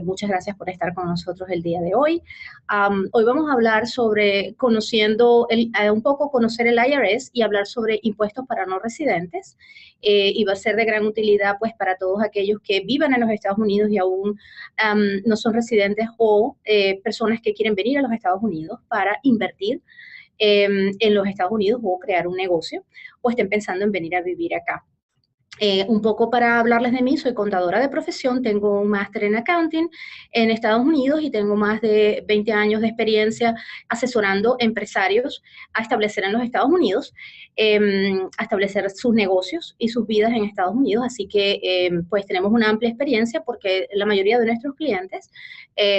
Muchas gracias por estar con nosotros el día de hoy. Hoy vamos a hablar sobre un poco conocer el IRS y hablar sobre impuestos para no residentes. Y va a ser de gran utilidad pues para todos aquellos que vivan en los Estados Unidos y aún no son residentes o personas que quieren venir a los Estados Unidos para invertir en los Estados Unidos o crear un negocio o estén pensando en venir a vivir acá. Un poco para hablarles de mí, soy contadora de profesión, tengo un máster en accounting en Estados Unidos y tengo más de 20 años de experiencia asesorando empresarios a establecer en los Estados Unidos, a establecer sus negocios y sus vidas en Estados Unidos. Así que pues tenemos una amplia experiencia porque la mayoría de nuestros clientes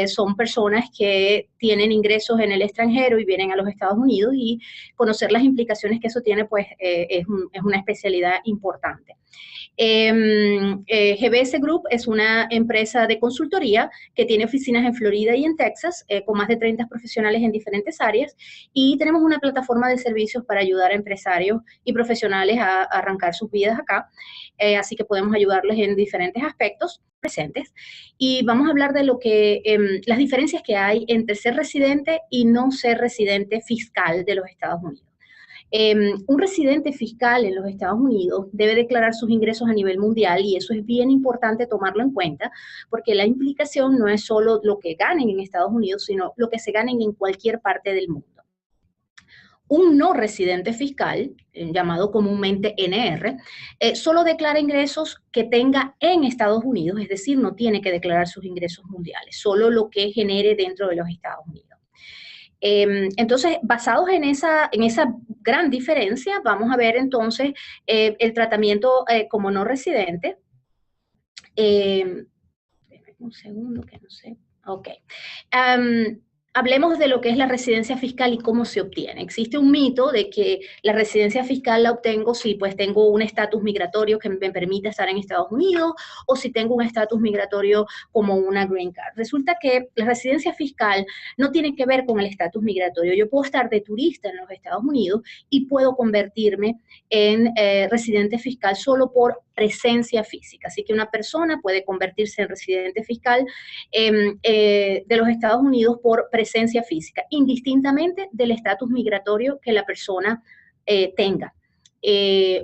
son personas que tienen ingresos en el extranjero y vienen a los Estados Unidos, y conocer las implicaciones que eso tiene pues es una especialidad importante. GBS Group es una empresa de consultoría que tiene oficinas en Florida y en Texas, con más de 30 profesionales en diferentes áreas, y tenemos una plataforma de servicios para ayudar a empresarios y profesionales a arrancar sus vidas acá, así que podemos ayudarles en diferentes aspectos presentes. Y vamos a hablar de las diferencias que hay entre ser residente y no ser residente fiscal de los Estados Unidos. Un residente fiscal en los Estados Unidos debe declarar sus ingresos a nivel mundial, y eso es bien importante tomarlo en cuenta, porque la implicación no es solo lo que ganen en Estados Unidos, sino lo que se ganen en cualquier parte del mundo. Un no residente fiscal, llamado comúnmente NR, solo declara ingresos que tenga en Estados Unidos, es decir, no tiene que declarar sus ingresos mundiales, solo lo que genere dentro de los Estados Unidos. Entonces, basados en esa gran diferencia, vamos a ver entonces el tratamiento como no residente. Un segundo, que no sé. Ok. Hablemos de lo que es la residencia fiscal y cómo se obtiene. Existe un mito de que la residencia fiscal la obtengo si pues tengo un estatus migratorio que me permite estar en Estados Unidos, o si tengo un estatus migratorio como una green card. Resulta que la residencia fiscal no tiene que ver con el estatus migratorio. Yo puedo estar de turista en los Estados Unidos y puedo convertirme en residente fiscal solo por presencia física. Así que una persona puede convertirse en residente fiscal de los Estados Unidos por presencia física, indistintamente del estatus migratorio que la persona tenga.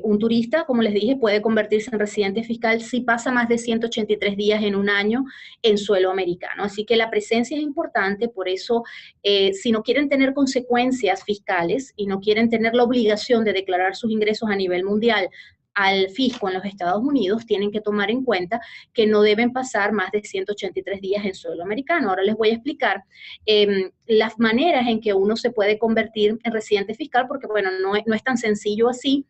Un turista, como les dije, puede convertirse en residente fiscal si pasa más de 183 días en un año en suelo americano. Así que la presencia es importante. Por eso, si no quieren tener consecuencias fiscales y no quieren tener la obligación de declarar sus ingresos a nivel mundial al fisco en los Estados Unidos, tienen que tomar en cuenta que no deben pasar más de 183 días en suelo americano. Ahora les voy a explicar las maneras en que uno se puede convertir en residente fiscal, porque bueno, no es tan sencillo así.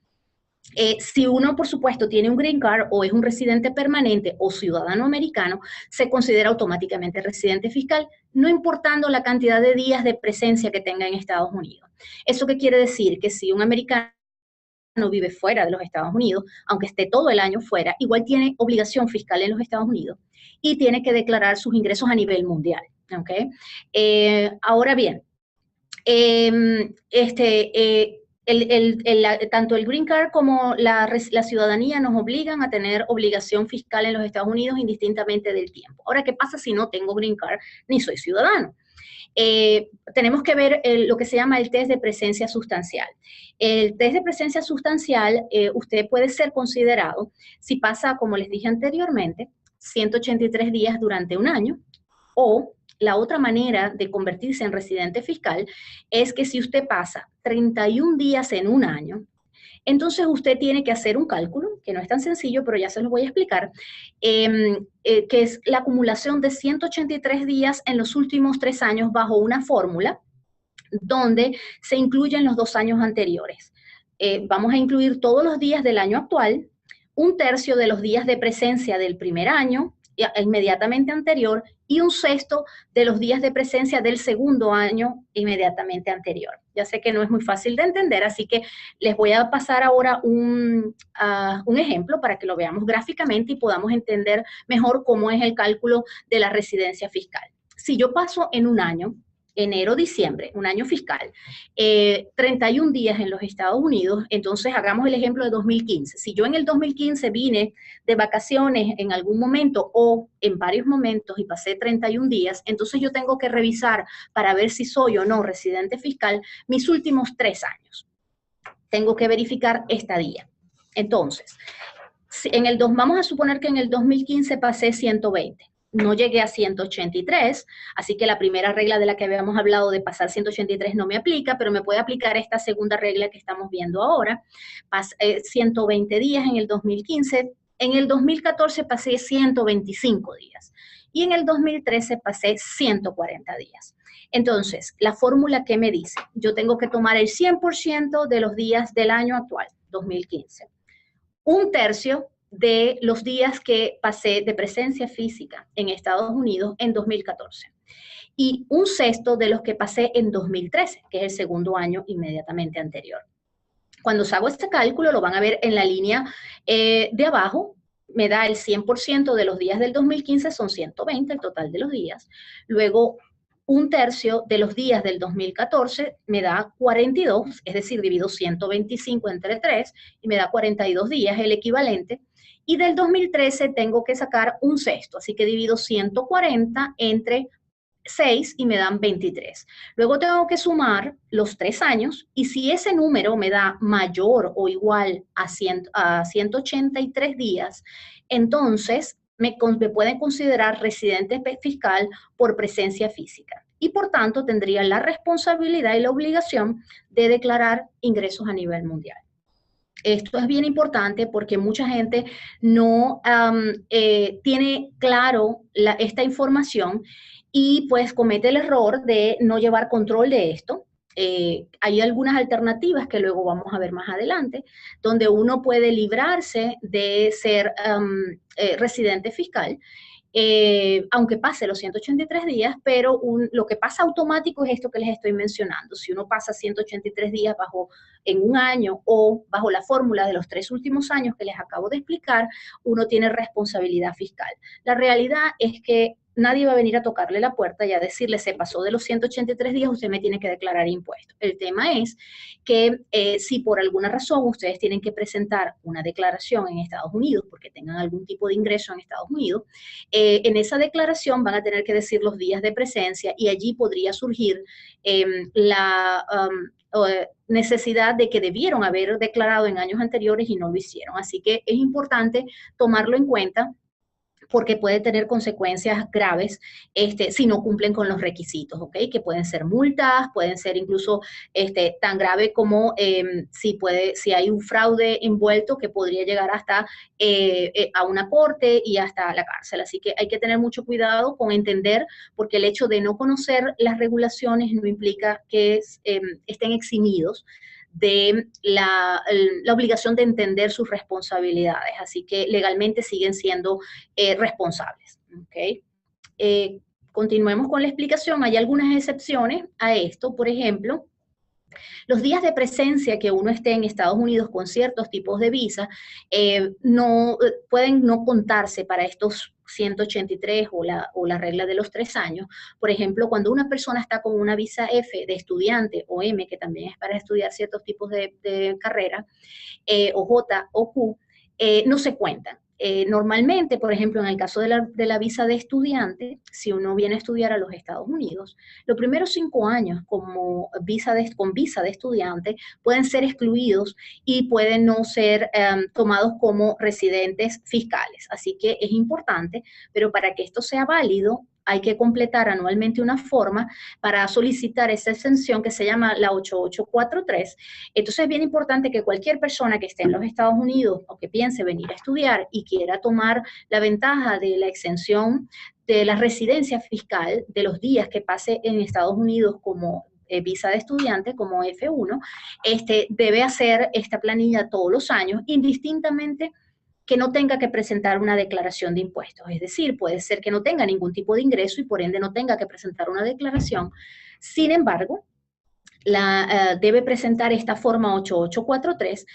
Si uno, por supuesto, tiene un green card o es un residente permanente o ciudadano americano, se considera automáticamente residente fiscal, no importando la cantidad de días de presencia que tenga en Estados Unidos. ¿Eso qué quiere decir? Que si un americano no vive fuera de los Estados Unidos, aunque esté todo el año fuera, igual tiene obligación fiscal en los Estados Unidos y tiene que declarar sus ingresos a nivel mundial. ¿Okay? Ahora bien, tanto el green card como la ciudadanía nos obligan a tener obligación fiscal en los Estados Unidos indistintamente del tiempo. Ahora, ¿qué pasa si no tengo green card ni soy ciudadano? Tenemos que ver lo que se llama el test de presencia sustancial. El test de presencia sustancial, usted puede ser considerado si pasa, como les dije anteriormente, 183 días durante un año, o la otra manera de convertirse en residente fiscal es que si usted pasa 31 días en un año, entonces usted tiene que hacer un cálculo, que no es tan sencillo, pero ya se los voy a explicar, que es la acumulación de 183 días en los últimos 3 años bajo una fórmula donde se incluyen los 2 años anteriores. Vamos a incluir todos los días del año actual, 1/3 de los días de presencia del primer año inmediatamente anterior y 1/6 de los días de presencia del segundo año inmediatamente anterior. Ya sé que no es muy fácil de entender, así que les voy a pasar ahora un ejemplo para que lo veamos gráficamente y podamos entender mejor cómo es el cálculo de la residencia fiscal. Si yo paso en un año enero, diciembre, un año fiscal, 31 días en los Estados Unidos, entonces hagamos el ejemplo de 2015. Si yo en el 2015 vine de vacaciones en algún momento o en varios momentos y pasé 31 días, entonces yo tengo que revisar para ver si soy o no residente fiscal mis últimos 3 años. Tengo que verificar estadía. Entonces, vamos a suponer que en el 2015 pasé 120. No llegué a 183, así que la primera regla de la que habíamos hablado de pasar 183 no me aplica, pero me puede aplicar esta segunda regla que estamos viendo ahora. 120 días en el 2015, en el 2014 pasé 125 días y en el 2013 pasé 140 días. Entonces, la fórmula que me dice, yo tengo que tomar el 100% de los días del año actual, 2015. Un tercio de los días que pasé de presencia física en Estados Unidos en 2014 y un sexto de los que pasé en 2013, que es el segundo año inmediatamente anterior. Cuando hago este cálculo, lo van a ver en la línea de abajo, me da el 100% de los días del 2015, son 120 el total de los días. Luego, un tercio de los días del 2014 me da 42, es decir, divido 125 entre 3 y me da 42 días, el equivalente. Y del 2013 tengo que sacar un sexto, así que divido 140 entre 6 y me dan 23. Luego tengo que sumar los 3 años y si ese número me da mayor o igual a 183 días, entonces me pueden considerar residente fiscal por presencia física y por tanto tendría la responsabilidad y la obligación de declarar ingresos a nivel mundial. Esto es bien importante porque mucha gente no tiene claro esta información y pues comete el error de no llevar control de esto. Hay algunas alternativas que luego vamos a ver más adelante, donde uno puede librarse de ser residente fiscal, aunque pase los 183 días, pero lo que pasa automático es esto que les estoy mencionando. Si uno pasa 183 días en un año o bajo la fórmula de los 3 últimos años que les acabo de explicar, uno tiene responsabilidad fiscal. La realidad es que nadie va a venir a tocarle la puerta y a decirle, se pasó de los 183 días, usted me tiene que declarar impuestos. El tema es que si por alguna razón ustedes tienen que presentar una declaración en Estados Unidos, porque tengan algún tipo de ingreso en Estados Unidos, en esa declaración van a tener que decir los días de presencia y allí podría surgir la necesidad de que debieron haber declarado en años anteriores y no lo hicieron. Así que es importante tomarlo en cuenta porque puede tener consecuencias graves si no cumplen con los requisitos, ¿ok? Que pueden ser multas, pueden ser incluso tan grave como si hay un fraude envuelto que podría llegar hasta a una corte y hasta la cárcel. Así que hay que tener mucho cuidado con entender, porque el hecho de no conocer las regulaciones no implica que estén eximidos de la obligación de entender sus responsabilidades, así que legalmente siguen siendo responsables. ¿Okay? Continuemos con la explicación. Hay algunas excepciones a esto, por ejemplo, los días de presencia que uno esté en Estados Unidos con ciertos tipos de visa pueden no contarse para estos 183 o la regla de los 3 años. Por ejemplo, cuando una persona está con una visa F de estudiante o M, que también es para estudiar ciertos tipos de carrera, o J o Q, no se cuentan. Normalmente, por ejemplo, en el caso de la visa de estudiante, si uno viene a estudiar a los Estados Unidos, los primeros 5 años con visa de estudiante pueden ser excluidos y pueden no ser tomados como residentes fiscales. Así que es importante, pero para que esto sea válido, hay que completar anualmente una forma para solicitar esa exención que se llama la 8843. Entonces es bien importante que cualquier persona que esté en los Estados Unidos o que piense venir a estudiar y quiera tomar la ventaja de la exención de la residencia fiscal de los días que pase en Estados Unidos como visa de estudiante, como F1, debe hacer esta planilla todos los años, indistintamente que no tenga que presentar una declaración de impuestos. Es decir, puede ser que no tenga ningún tipo de ingreso y por ende no tenga que presentar una declaración. Sin embargo, debe presentar esta forma 8843,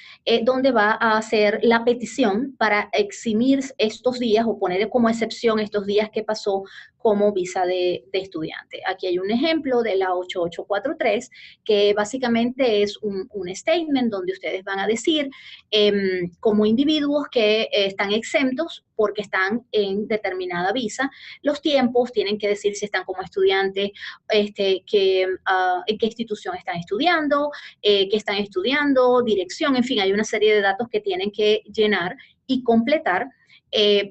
donde va a hacer la petición para eximir estos días o poner como excepción estos días que pasó como visa de estudiante. Aquí hay un ejemplo de la 8843, que básicamente es un statement donde ustedes van a decir como individuos que están exentos porque están en determinada visa, los tiempos, tienen que decir si están como estudiantes, en qué institución están estudiando, qué están estudiando, dirección, en fin, hay una serie de datos que tienen que llenar y completar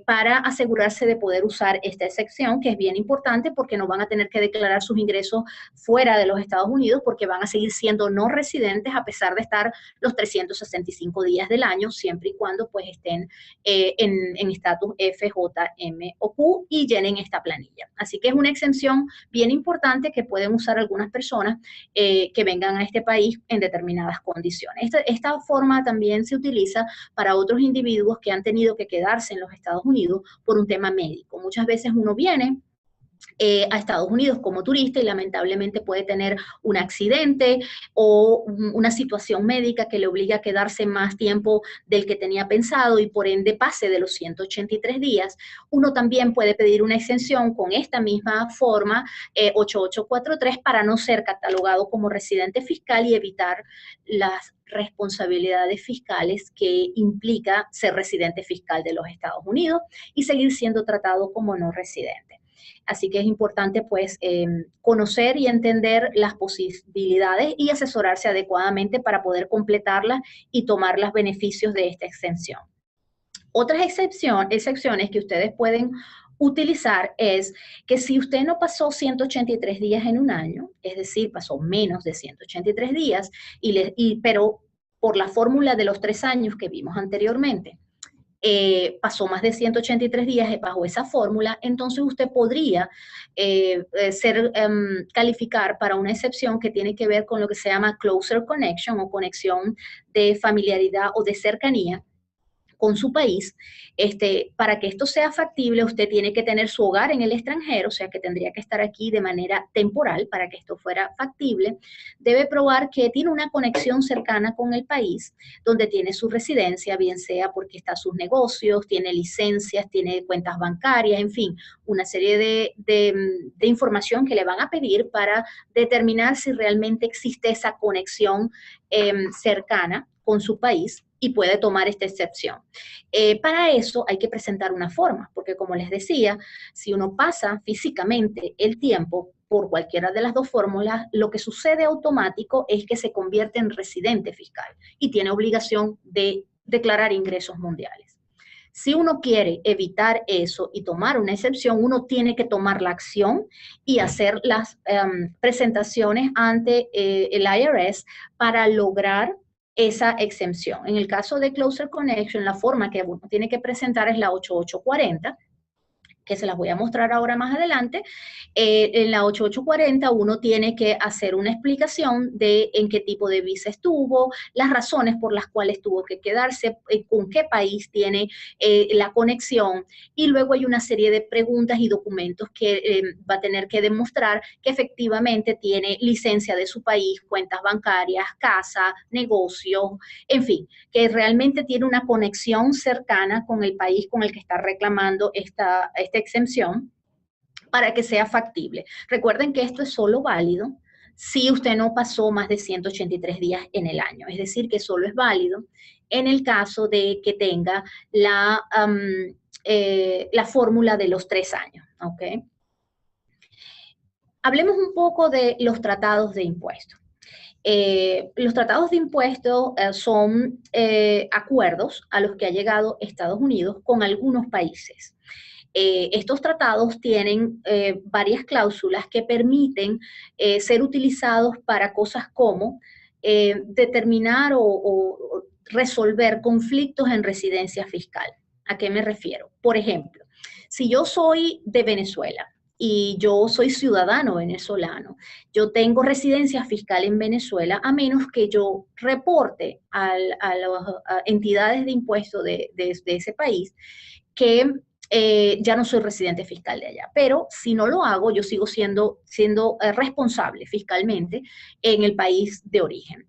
para asegurarse de poder usar esta excepción, que es bien importante porque no van a tener que declarar sus ingresos fuera de los Estados Unidos porque van a seguir siendo no residentes a pesar de estar los 365 días del año, siempre y cuando pues estén en estatus F, J, M o Q y llenen esta planilla. Así que es una exención bien importante que pueden usar algunas personas que vengan a este país en determinadas condiciones. Esta forma también se utiliza para otros individuos que han tenido que quedarse en los Estados Unidos por un tema médico. Muchas veces uno viene a Estados Unidos como turista y lamentablemente puede tener un accidente o una situación médica que le obliga a quedarse más tiempo del que tenía pensado y por ende pase de los 183 días. Uno también puede pedir una exención con esta misma forma 8843 para no ser catalogado como residente fiscal y evitar las responsabilidades fiscales que implica ser residente fiscal de los Estados Unidos y seguir siendo tratado como no residente. Así que es importante pues conocer y entender las posibilidades y asesorarse adecuadamente para poder completarlas y tomar los beneficios de esta exención. Otras excepciones que ustedes pueden utilizar es que si usted no pasó 183 días en un año, es decir, pasó menos de 183 días, pero por la fórmula de los 3 años que vimos anteriormente, pasó más de 183 días bajo esa fórmula, entonces usted podría calificar para una excepción que tiene que ver con lo que se llama closer connection o conexión de familiaridad o de cercanía con su país. Para que esto sea factible, usted tiene que tener su hogar en el extranjero, o sea que tendría que estar aquí de manera temporal para que esto fuera factible. Debe probar que tiene una conexión cercana con el país, donde tiene su residencia, bien sea porque está sus negocios, tiene licencias, tiene cuentas bancarias, en fin, una serie de información que le van a pedir para determinar si realmente existe esa conexión cercana con su país y puede tomar esta excepción. Para eso hay que presentar una forma, porque como les decía, si uno pasa físicamente el tiempo por cualquiera de las dos fórmulas, lo que sucede automático es que se convierte en residente fiscal y tiene obligación de declarar ingresos mundiales. Si uno quiere evitar eso y tomar una excepción, uno tiene que tomar la acción y hacer las presentaciones ante el IRS para lograr esa exención. En el caso de Closer Connection, la forma que uno tiene que presentar es la 8840, que se las voy a mostrar ahora más adelante. En la 8840 uno tiene que hacer una explicación de en qué tipo de visa estuvo, las razones por las cuales tuvo que quedarse, con qué país tiene la conexión, y luego hay una serie de preguntas y documentos que va a tener que demostrar que efectivamente tiene licencia de su país, cuentas bancarias, casa, negocios, en fin, que realmente tiene una conexión cercana con el país con el que está reclamando esta exención para que sea factible. Recuerden que esto es solo válido si usted no pasó más de 183 días en el año, es decir, que solo es válido en el caso de que tenga la fórmula de los 3 años, ¿ok? Hablemos un poco de los tratados de impuestos. Los tratados de impuestos son acuerdos a los que ha llegado Estados Unidos con algunos países. Estos tratados tienen varias cláusulas que permiten ser utilizados para cosas como determinar o resolver conflictos en residencia fiscal. ¿A qué me refiero? Por ejemplo, si yo soy de Venezuela y yo soy ciudadano venezolano, yo tengo residencia fiscal en Venezuela, a menos que yo reporte a las entidades de impuestos de ese país que ya no soy residente fiscal de allá. Pero si no lo hago, yo sigo siendo responsable fiscalmente en el país de origen.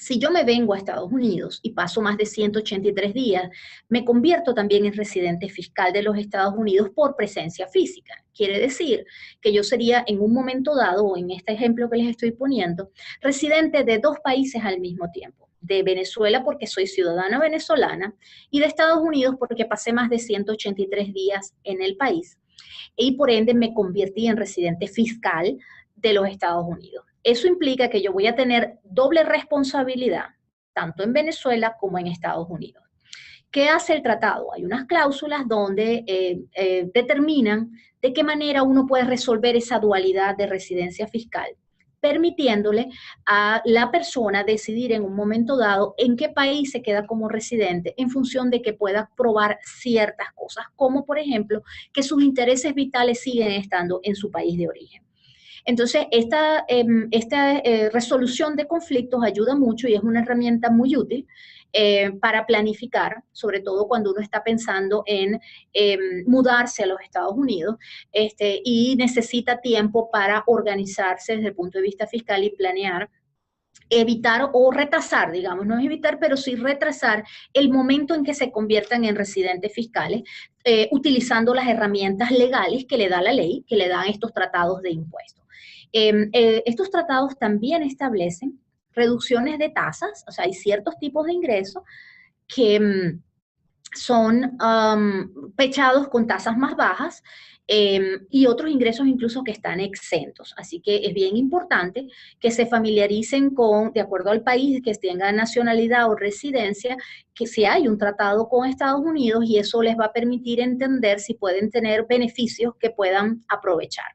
Si yo me vengo a Estados Unidos y paso más de 183 días, me convierto también en residente fiscal de los Estados Unidos por presencia física. Quiere decir que yo sería en un momento dado, o en este ejemplo que les estoy poniendo, residente de dos países al mismo tiempo. De Venezuela porque soy ciudadana venezolana y de Estados Unidos porque pasé más de 183 días en el país y por ende me convertí en residente fiscal de los Estados Unidos. Eso implica que yo voy a tener doble responsabilidad, tanto en Venezuela como en Estados Unidos. ¿Qué hace el tratado? Hay unas cláusulas donde determinan de qué manera uno puede resolver esa dualidad de residencia fiscal, permitiéndole a la persona decidir en un momento dado en qué país se queda como residente en función de que pueda probar ciertas cosas, como por ejemplo que sus intereses vitales siguen estando en su país de origen. Entonces, esta resolución de conflictos ayuda mucho y es una herramienta muy útil para planificar, sobre todo cuando uno está pensando en mudarse a los Estados Unidos y necesita tiempo para organizarse desde el punto de vista fiscal y planear, evitar o retrasar, digamos, no es evitar, pero sí retrasar el momento en que se conviertan en residentes fiscales, utilizando las herramientas legales que le da la ley, que le dan estos tratados de impuestos. Estos tratados también establecen reducciones de tasas, o sea, hay ciertos tipos de ingresos que son pechados con tasas más bajas y otros ingresos incluso que están exentos. Así que es bien importante que se familiaricen con, de acuerdo al país, que tengan nacionalidad o residencia, que si hay un tratado con Estados Unidos y eso les va a permitir entender si pueden tener beneficios que puedan aprovechar.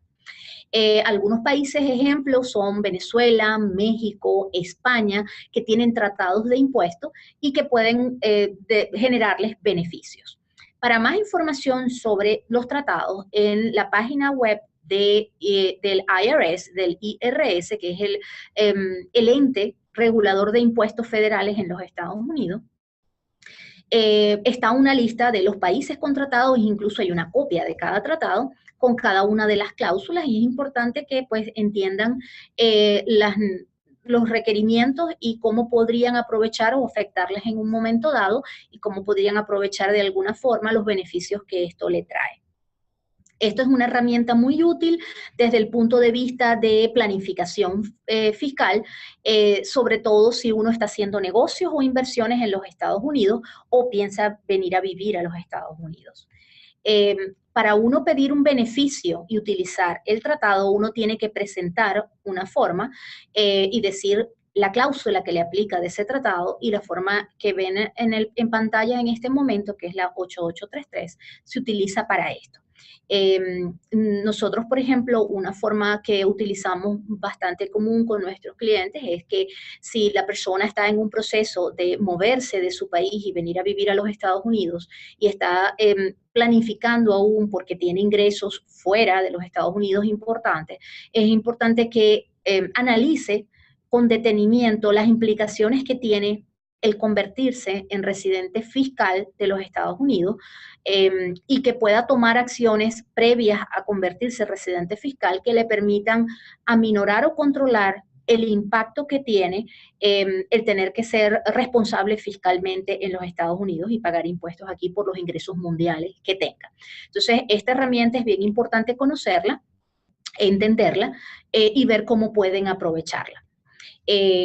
Algunos países ejemplos son Venezuela, México, España, que tienen tratados de impuestos y que pueden generarles beneficios. Para más información sobre los tratados, en la página web del IRS, que es el ente regulador de impuestos federales en los Estados Unidos, está una lista de los países contratados, incluso hay una copia de cada tratado con cada una de las cláusulas y es importante que pues entiendan los requerimientos y cómo podrían aprovechar o afectarles en un momento dado y cómo podrían aprovechar de alguna forma los beneficios que esto le trae. Esto es una herramienta muy útil desde el punto de vista de planificación fiscal, sobre todo si uno está haciendo negocios o inversiones en los Estados Unidos o piensa venir a vivir a los Estados Unidos. Para uno pedir un beneficio y utilizar el tratado, uno tiene que presentar una forma y decir la cláusula que le aplica de ese tratado y la forma que ven en pantalla en este momento, que es la 8833, se utiliza para esto. Nosotros, por ejemplo, una forma que utilizamos bastante común con nuestros clientes es que si la persona está en un proceso de moverse de su país y venir a vivir a los Estados Unidos y está planificando aún porque tiene ingresos fuera de los Estados Unidos importantes, es importante que analice con detenimiento las implicaciones que tiene el convertirse en residente fiscal de los Estados Unidos y que pueda tomar acciones previas a convertirse en residente fiscal que le permitan aminorar o controlar el impacto que tiene el tener que ser responsable fiscalmente en los Estados Unidos y pagar impuestos aquí por los ingresos mundiales que tenga. Entonces, esta herramienta es bien importante conocerla, entenderla y ver cómo pueden aprovecharla.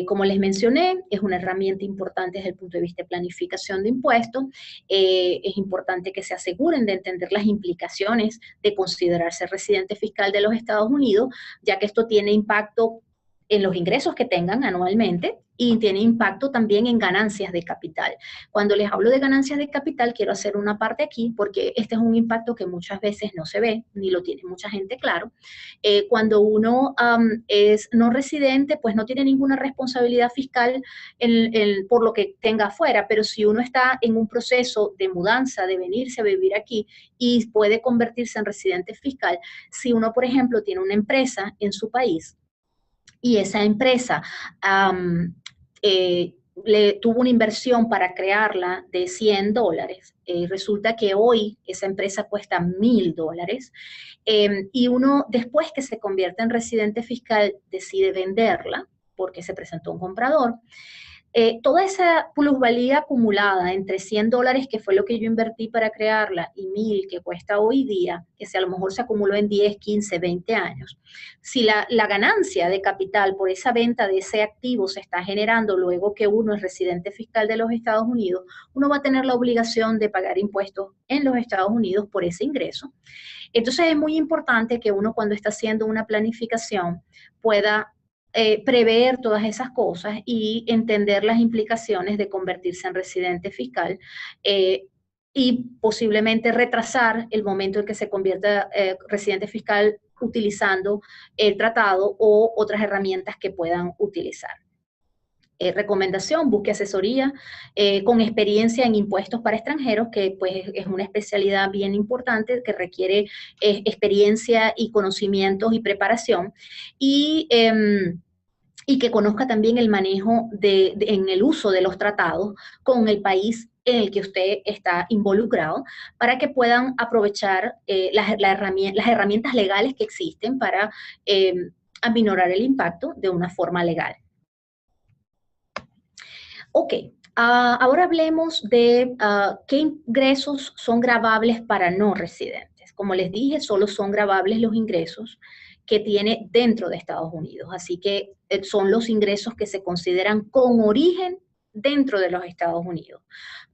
Como les mencioné, es una herramienta importante desde el punto de vista de planificación de impuestos. Es importante que se aseguren de entender las implicaciones de considerarse residente fiscal de los Estados Unidos, ya que esto tiene impacto en los ingresos que tengan anualmente y tiene impacto también en ganancias de capital. Cuando les hablo de ganancias de capital, quiero hacer una parte aquí porque este es un impacto que muchas veces no se ve, ni lo tiene mucha gente claro. Cuando uno es no residente, pues no tiene ninguna responsabilidad fiscal por lo que tenga afuera, pero si uno está en un proceso de mudanza, de venirse a vivir aquí y puede convertirse en residente fiscal, si uno, por ejemplo, tiene una empresa en su país, y esa empresa tuvo una inversión para crearla de $100, resulta que hoy esa empresa cuesta $1,000, y uno después que se convierte en residente fiscal decide venderla porque se presentó un comprador, Toda esa plusvalía acumulada entre $100, que fue lo que yo invertí para crearla, y 1.000 que cuesta hoy día, que a lo mejor se acumuló en 10, 15, 20 años, si la ganancia de capital por esa venta de ese activo se está generando luego que uno es residente fiscal de los Estados Unidos, uno va a tener la obligación de pagar impuestos en los Estados Unidos por ese ingreso. Entonces es muy importante que uno, cuando está haciendo una planificación, pueda prever todas esas cosas y entender las implicaciones de convertirse en residente fiscal, y posiblemente retrasar el momento en que se convierta residente fiscal utilizando el tratado o otras herramientas que puedan utilizar. Recomendación: busque asesoría con experiencia en impuestos para extranjeros, que pues es una especialidad bien importante que requiere experiencia y conocimientos y preparación, y que conozca también el manejo en el uso de los tratados con el país en el que usted está involucrado, para que puedan aprovechar las herramientas legales que existen para aminorar el impacto de una forma legal. Ok, ahora hablemos de qué ingresos son gravables para no residentes. Como les dije, solo son gravables los ingresos que tiene dentro de Estados Unidos. Así que son los ingresos que se consideran con origen dentro de los Estados Unidos.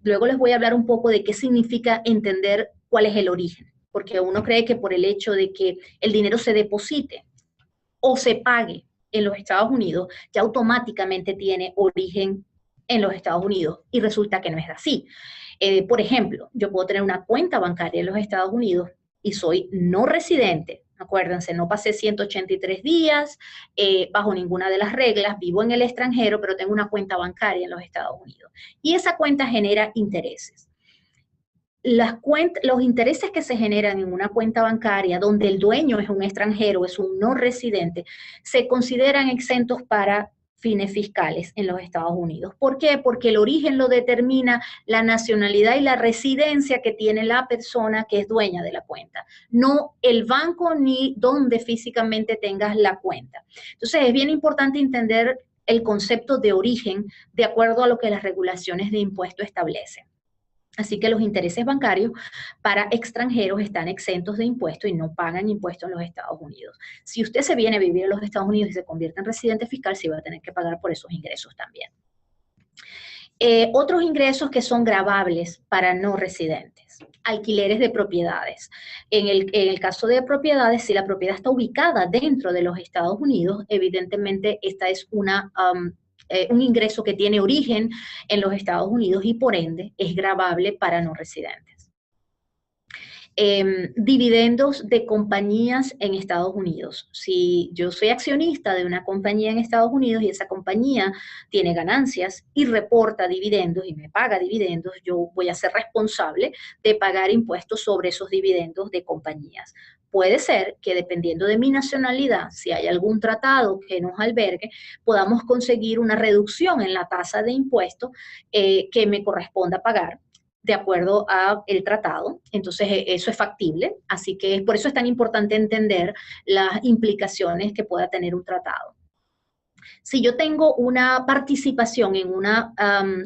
Luego les voy a hablar un poco de qué significa entender cuál es el origen, porque uno cree que por el hecho de que el dinero se deposite o se pague en los Estados Unidos, ya automáticamente tiene origen en los Estados Unidos, y resulta que no es así. Por ejemplo, yo puedo tener una cuenta bancaria en los Estados Unidos y soy no residente. Acuérdense, no pasé 183 días bajo ninguna de las reglas, vivo en el extranjero, pero tengo una cuenta bancaria en los Estados Unidos. Y esa cuenta genera intereses. Los intereses que se generan en una cuenta bancaria donde el dueño es un extranjero, es un no residente, se consideran exentos para fines fiscales en los Estados Unidos. ¿Por qué? Porque el origen lo determina la nacionalidad y la residencia que tiene la persona que es dueña de la cuenta, no el banco ni donde físicamente tengas la cuenta. Entonces es bien importante entender el concepto de origen de acuerdo a lo que las regulaciones de impuesto establecen. Así que los intereses bancarios para extranjeros están exentos de impuestos y no pagan impuestos en los Estados Unidos. Si usted se viene a vivir a los Estados Unidos y se convierte en residente fiscal, sí va a tener que pagar por esos ingresos también. Otros ingresos que son gravables para no residentes: alquileres de propiedades. En el caso de propiedades, si la propiedad está ubicada dentro de los Estados Unidos, evidentemente esta es un ingreso que tiene origen en los Estados Unidos y por ende es gravable para no residentes. Dividendos de compañías en Estados Unidos. Si yo soy accionista de una compañía en Estados Unidos y esa compañía tiene ganancias y reporta dividendos y me paga dividendos, yo voy a ser responsable de pagar impuestos sobre esos dividendos de compañías. Puede ser que, dependiendo de mi nacionalidad, si hay algún tratado que nos albergue, podamos conseguir una reducción en la tasa de impuestos que me corresponda pagar de acuerdo a el tratado. Entonces eso es factible, así que por eso es tan importante entender las implicaciones que pueda tener un tratado. Si yo tengo una participación en una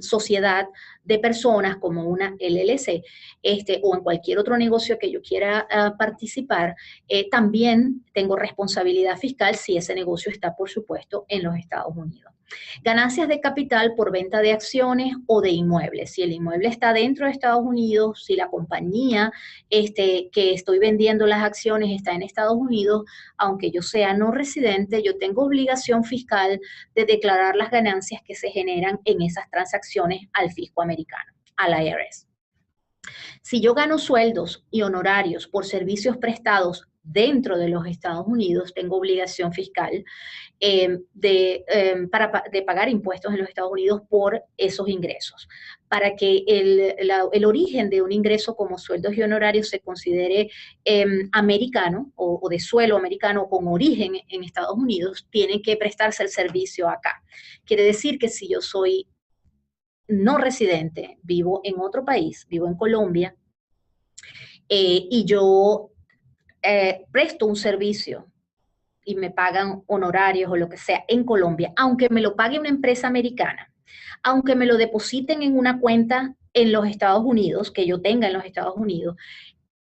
sociedad de personas como una LLC, o en cualquier otro negocio que yo quiera participar, también tengo responsabilidad fiscal si ese negocio está, por supuesto, en los Estados Unidos. Ganancias de capital por venta de acciones o de inmuebles. Si el inmueble está dentro de Estados Unidos, si la compañía que estoy vendiendo las acciones está en Estados Unidos, aunque yo sea no residente, yo tengo obligación fiscal de declarar las ganancias que se generan en esas transacciones al fisco americano, al IRS. Si yo gano sueldos y honorarios por servicios prestados dentro de los Estados Unidos, tengo obligación fiscal de pagar impuestos en los Estados Unidos por esos ingresos. Para que el origen de un ingreso como sueldos y honorarios se considere americano o de suelo americano con origen en Estados Unidos, tiene que prestarse el servicio acá. Quiere decir que si yo soy no residente, vivo en otro país, vivo en Colombia, y yo presto un servicio y me pagan honorarios o lo que sea en Colombia, aunque me lo pague una empresa americana, Aunque me lo depositen en una cuenta en los Estados Unidos, que yo tenga en los Estados Unidos,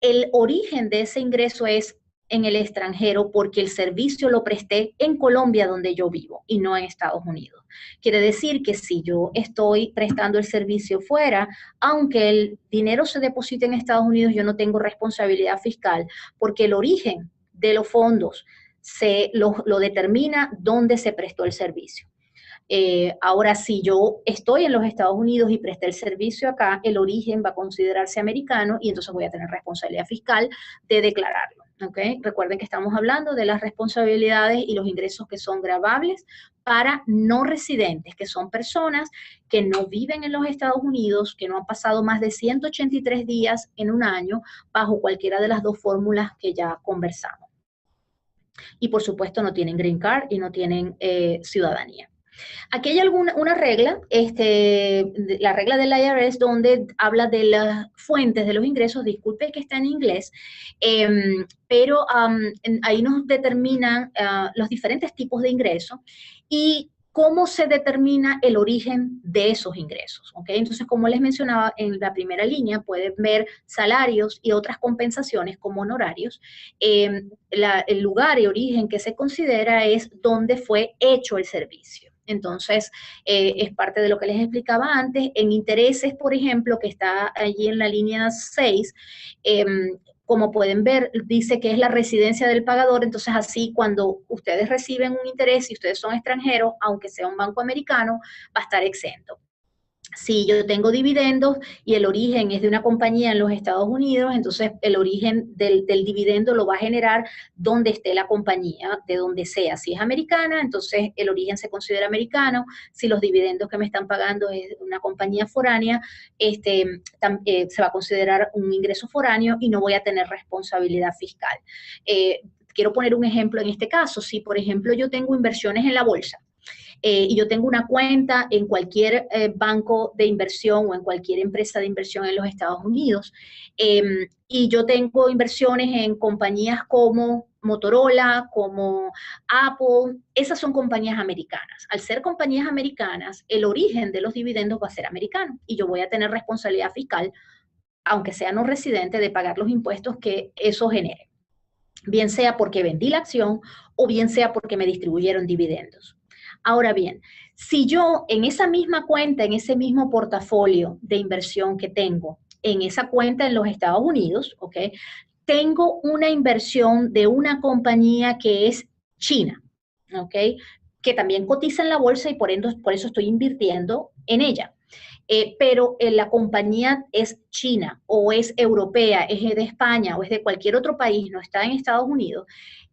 el origen de ese ingreso es en el extranjero porque el servicio lo presté en Colombia donde yo vivo y no en Estados Unidos. Quiere decir que si yo estoy prestando el servicio fuera, aunque el dinero se deposite en Estados Unidos, yo no tengo responsabilidad fiscal porque el origen de los fondos lo determina dónde se prestó el servicio. Ahora, si yo estoy en los Estados Unidos y presté el servicio acá, el origen va a considerarse americano y entonces voy a tener responsabilidad fiscal de declararlo. ¿Okay? Recuerden que estamos hablando de las responsabilidades y los ingresos que son gravables para no residentes, que son personas que no viven en los Estados Unidos, que no han pasado más de 183 días en un año bajo cualquiera de las dos fórmulas que ya conversamos. Y por supuesto no tienen green card y no tienen ciudadanía. Aquí hay una regla, la regla del IRS, donde habla de las fuentes de los ingresos. Disculpe que está en inglés, pero ahí nos determinan los diferentes tipos de ingresos y cómo se determina el origen de esos ingresos. ¿Okay? Entonces, como les mencionaba en la primera línea, pueden ver salarios y otras compensaciones como honorarios. El lugar y origen que se considera es donde fue hecho el servicio. Entonces, es parte de lo que les explicaba antes. En intereses, por ejemplo, que está allí en la línea 6, como pueden ver, dice que es la residencia del pagador. Entonces, así cuando ustedes reciben un interés y ustedes son extranjeros, aunque sea un banco americano, va a estar exento. Si yo tengo dividendos y el origen es de una compañía en los Estados Unidos, entonces el origen del dividendo lo va a generar donde esté la compañía, de donde sea. Si es americana, entonces el origen se considera americano. Si los dividendos que me están pagando es una compañía foránea, se va a considerar un ingreso foráneo y no voy a tener responsabilidad fiscal. Quiero poner un ejemplo en este caso. Si, por ejemplo, yo tengo inversiones en la bolsa, y yo tengo una cuenta en cualquier banco de inversión o en cualquier empresa de inversión en los Estados Unidos, y yo tengo inversiones en compañías como Motorola, como Apple. Esas son compañías americanas. Al ser compañías americanas, el origen de los dividendos va a ser americano y yo voy a tener responsabilidad fiscal, aunque sea no residente, de pagar los impuestos que eso genere, bien sea porque vendí la acción o bien sea porque me distribuyeron dividendos. Ahora bien, si yo en esa misma cuenta, en ese mismo portafolio de inversión que tengo, en esa cuenta en los Estados Unidos, ¿ok? Tengo una inversión de una compañía que es china, ¿ok? Que también cotiza en la bolsa y por eso estoy invirtiendo en ella. Pero la compañía es china o es europea, es de España o es de cualquier otro país, no está en Estados Unidos,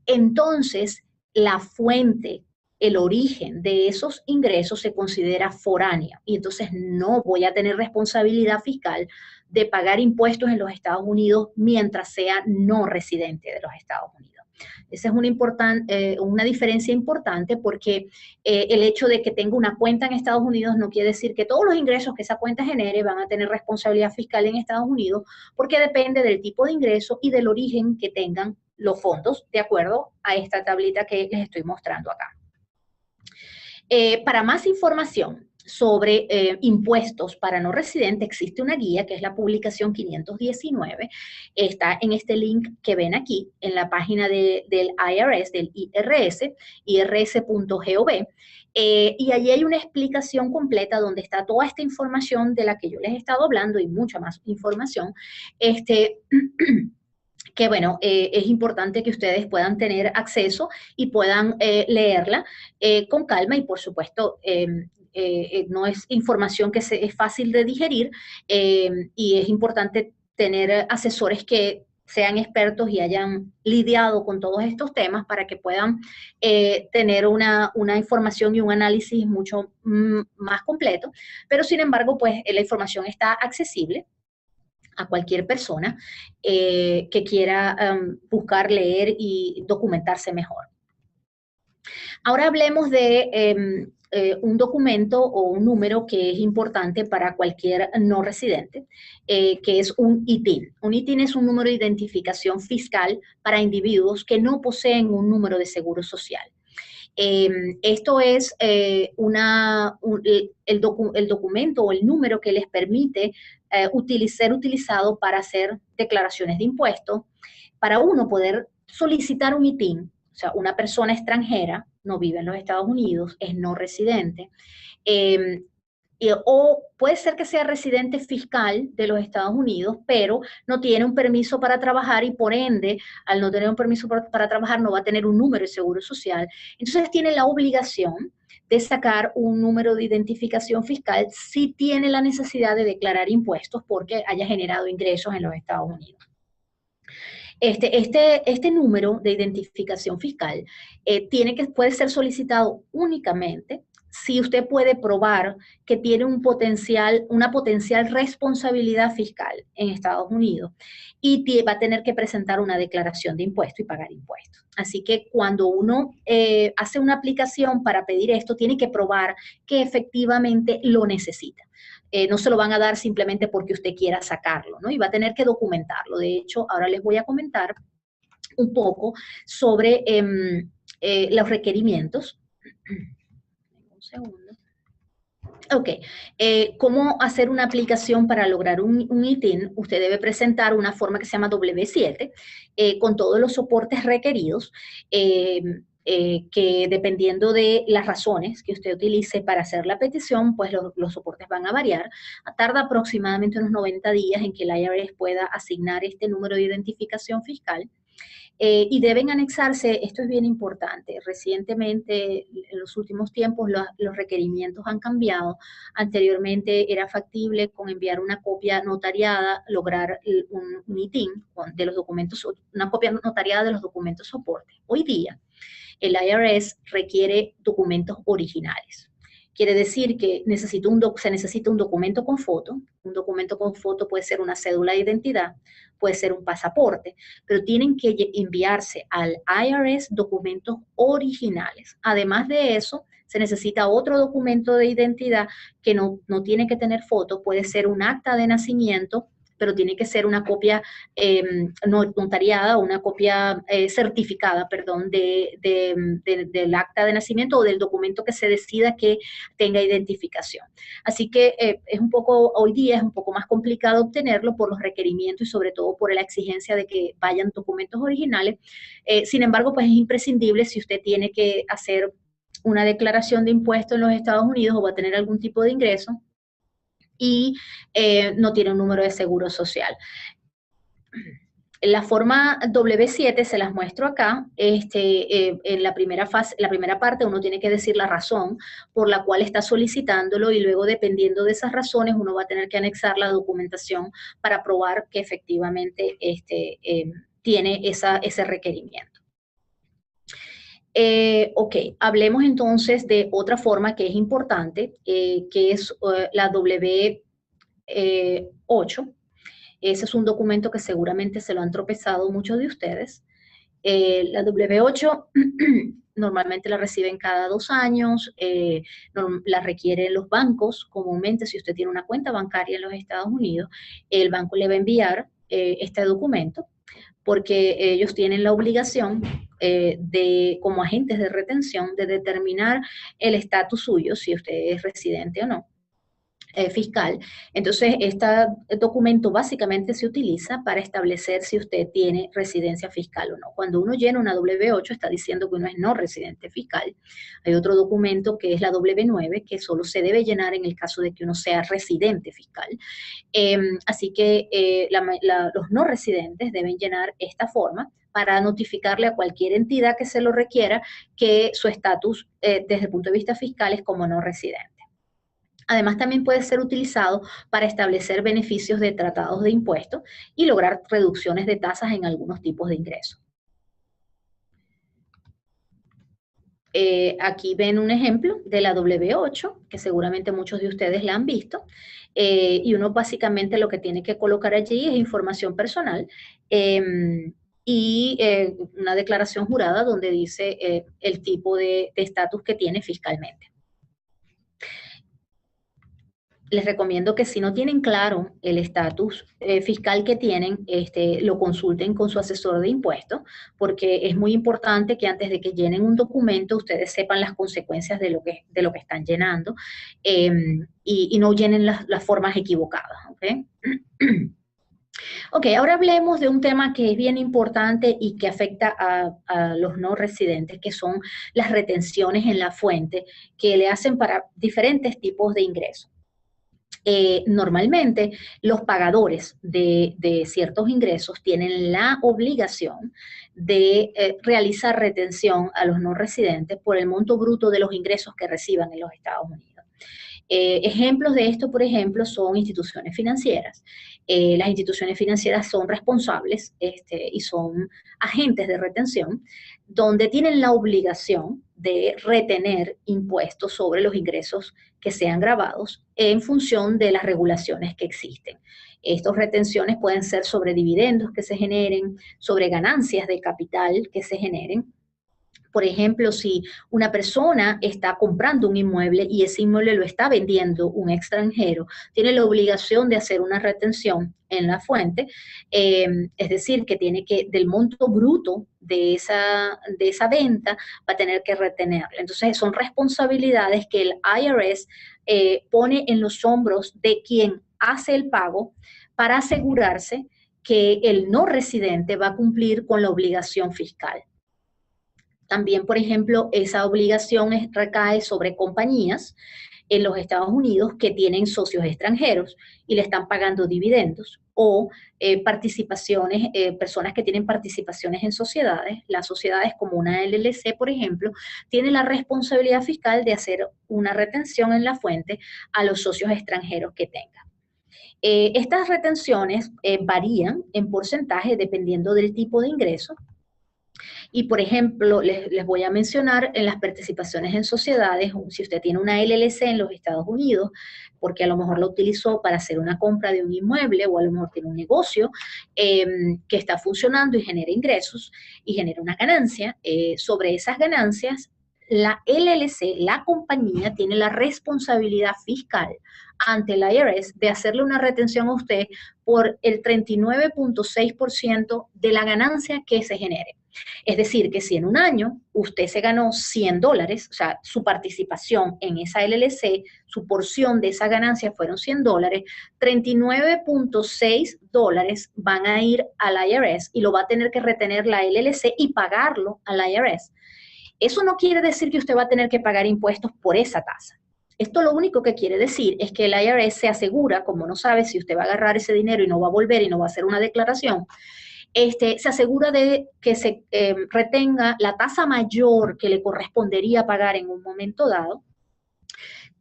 entonces la fuente, el origen de esos ingresos se considera foráneo y entonces no voy a tener responsabilidad fiscal de pagar impuestos en los Estados Unidos mientras sea no residente de los Estados Unidos. Esa es una diferencia importante porque el hecho de que tenga una cuenta en Estados Unidos no quiere decir que todos los ingresos que esa cuenta genere van a tener responsabilidad fiscal en Estados Unidos, porque depende del tipo de ingreso y del origen que tengan los fondos, de acuerdo a esta tablita que les estoy mostrando acá. Para más información sobre impuestos para no residentes, existe una guía que es la publicación 519. Está en este link que ven aquí, en la página del IRS, del IRS, irs.gov. Y allí hay una explicación completa donde está toda esta información de la que yo les he estado hablando y mucha más información. Que bueno, es importante que ustedes puedan tener acceso y puedan leerla con calma y por supuesto no es información que es fácil de digerir y es importante tener asesores que sean expertos y hayan lidiado con todos estos temas para que puedan tener una información y un análisis mucho más completo, pero sin embargo pues la información está accesible a cualquier persona que quiera buscar, leer y documentarse mejor. Ahora hablemos de un documento o un número que es importante para cualquier no residente, que es un ITIN. Un ITIN es un número de identificación fiscal para individuos que no poseen un número de seguro social. Esto es el documento o el número que les permite ser utilizado para hacer declaraciones de impuestos, para uno poder solicitar un ITIN, o sea, una persona extranjera, no vive en los Estados Unidos, es no residente, eh, o puede ser que sea residente fiscal de los Estados Unidos, pero no tiene un permiso para trabajar y por ende, al no tener un permiso para trabajar, no va a tener un número de seguro social. Entonces tiene la obligación de sacar un número de identificación fiscal si tiene la necesidad de declarar impuestos porque haya generado ingresos en los Estados Unidos. Este número de identificación fiscal puede ser solicitado únicamente si usted puede probar que tiene una potencial responsabilidad fiscal en Estados Unidos y va a tener que presentar una declaración de impuesto y pagar impuestos. Así que cuando uno hace una aplicación para pedir esto, tiene que probar que efectivamente lo necesita. No se lo van a dar simplemente porque usted quiera sacarlo, ¿no? Y va a tener que documentarlo. De hecho, ahora les voy a comentar un poco sobre los requerimientos. Un segundo. Ok, ¿cómo hacer una aplicación para lograr un ITIN? Usted debe presentar una forma que se llama W7 con todos los soportes requeridos. Que dependiendo de las razones que usted utilice para hacer la petición, pues los soportes van a variar. Tarda aproximadamente unos 90 días en que el IRS pueda asignar este número de identificación fiscal. Y deben anexarse, esto es bien importante, recientemente, en los últimos tiempos, los requerimientos han cambiado. Anteriormente era factible con enviar una copia notariada, lograr un ITIN de los documentos, una copia notariada de los documentos soporte. Hoy día, el IRS requiere documentos originales. Quiere decir que se necesita un documento con foto. Un documento con foto puede ser una cédula de identidad, puede ser un pasaporte, pero tienen que enviarse al IRS documentos originales. Además de eso, se necesita otro documento de identidad que no tiene que tener foto, puede ser un acta de nacimiento, pero tiene que ser una copia notariada, una copia certificada, perdón, del acta de nacimiento o del documento que se decida que tenga identificación. Así que hoy día es un poco más complicado obtenerlo por los requerimientos y sobre todo por la exigencia de que vayan documentos originales. Sin embargo, pues es imprescindible si usted tiene que hacer una declaración de impuestos en los Estados Unidos o va a tener algún tipo de ingreso y no tiene un número de seguro social. La forma W7 se las muestro acá. En la primera parte uno tiene que decir la razón por la cual está solicitándolo y luego dependiendo de esas razones uno va a tener que anexar la documentación para probar que efectivamente tiene ese requerimiento. Ok, hablemos entonces de otra forma que es importante, que es la W8. Ese es un documento que seguramente se lo han tropezado muchos de ustedes. La W8 normalmente la reciben cada 2 años, la requieren los bancos comúnmente. Si usted tiene una cuenta bancaria en los Estados Unidos, el banco le va a enviar este documento porque ellos tienen la obligación como agentes de retención, de determinar el estatus suyo, si usted es residente o no. Fiscal. Entonces, este documento básicamente se utiliza para establecer si usted tiene residencia fiscal o no. Cuando uno llena una W8 está diciendo que uno es no residente fiscal. Hay otro documento que es la W9 que solo se debe llenar en el caso de que uno sea residente fiscal. Así que los no residentes deben llenar esta forma para notificarle a cualquier entidad que se lo requiera que su estatus desde el punto de vista fiscal es como no residente. Además, también puede ser utilizado para establecer beneficios de tratados de impuestos y lograr reducciones de tasas en algunos tipos de ingresos. Aquí ven un ejemplo de la W8, que seguramente muchos de ustedes la han visto, y uno básicamente lo que tiene que colocar allí es información personal y una declaración jurada donde dice el tipo de estatus que tiene fiscalmente. les recomiendo que si no tienen claro el estatus fiscal que tienen, lo consulten con su asesor de impuestos, porque es muy importante que antes de que llenen un documento ustedes sepan las consecuencias de lo que están llenando eh, y no llenen las formas equivocadas. ¿Okay? Ok, ahora hablemos de un tema que es bien importante y que afecta a los no residentes, que son las retenciones en la fuente que le hacen para diferentes tipos de ingresos. Normalmente los pagadores de ciertos ingresos tienen la obligación de realizar retención a los no residentes por el monto bruto de los ingresos que reciban en los Estados Unidos. Ejemplos de esto, por ejemplo, son instituciones financieras. Las instituciones financieras son responsables y son agentes de retención, donde tienen la obligación de retener impuestos sobre los ingresos que sean grabados en función de las regulaciones que existen. Estas retenciones pueden ser sobre dividendos que se generen, sobre ganancias de capital que se generen. Por ejemplo, si una persona está comprando un inmueble y ese inmueble lo está vendiendo un extranjero, tiene la obligación de hacer una retención en la fuente, es decir, que tiene que, del monto bruto de esa venta, va a tener que retenerla. Entonces, son responsabilidades que el IRS pone en los hombros de quien hace el pago para asegurarse que el no residente va a cumplir con la obligación fiscal. También, por ejemplo, esa obligación recae sobre compañías en los Estados Unidos que tienen socios extranjeros y le están pagando dividendos o participaciones, personas que tienen participaciones en sociedades. Las sociedades como una LLC, por ejemplo, tienen la responsabilidad fiscal de hacer una retención en la fuente a los socios extranjeros que tengan. Estas retenciones varían en porcentaje dependiendo del tipo de ingreso. Y, por ejemplo, les voy a mencionar en las participaciones en sociedades, si usted tiene una LLC en los Estados Unidos, porque a lo mejor la utilizó para hacer una compra de un inmueble o a lo mejor tiene un negocio que está funcionando y genera ingresos y genera una ganancia, sobre esas ganancias, la LLC, la compañía, tiene la responsabilidad fiscal ante el IRS de hacerle una retención a usted por el 39.6% de la ganancia que se genere. Es decir, que si en un año usted se ganó $100, o sea, su participación en esa LLC, su porción de esa ganancia fueron $100, $39.6 van a ir al IRS y lo va a tener que retener la LLC y pagarlo al IRS. Eso no quiere decir que usted va a tener que pagar impuestos por esa tasa. Esto lo único que quiere decir es que el IRS se asegura, como no sabe si usted va a agarrar ese dinero y no va a volver y no va a hacer una declaración, se asegura de que se retenga la tasa mayor que le correspondería pagar en un momento dado,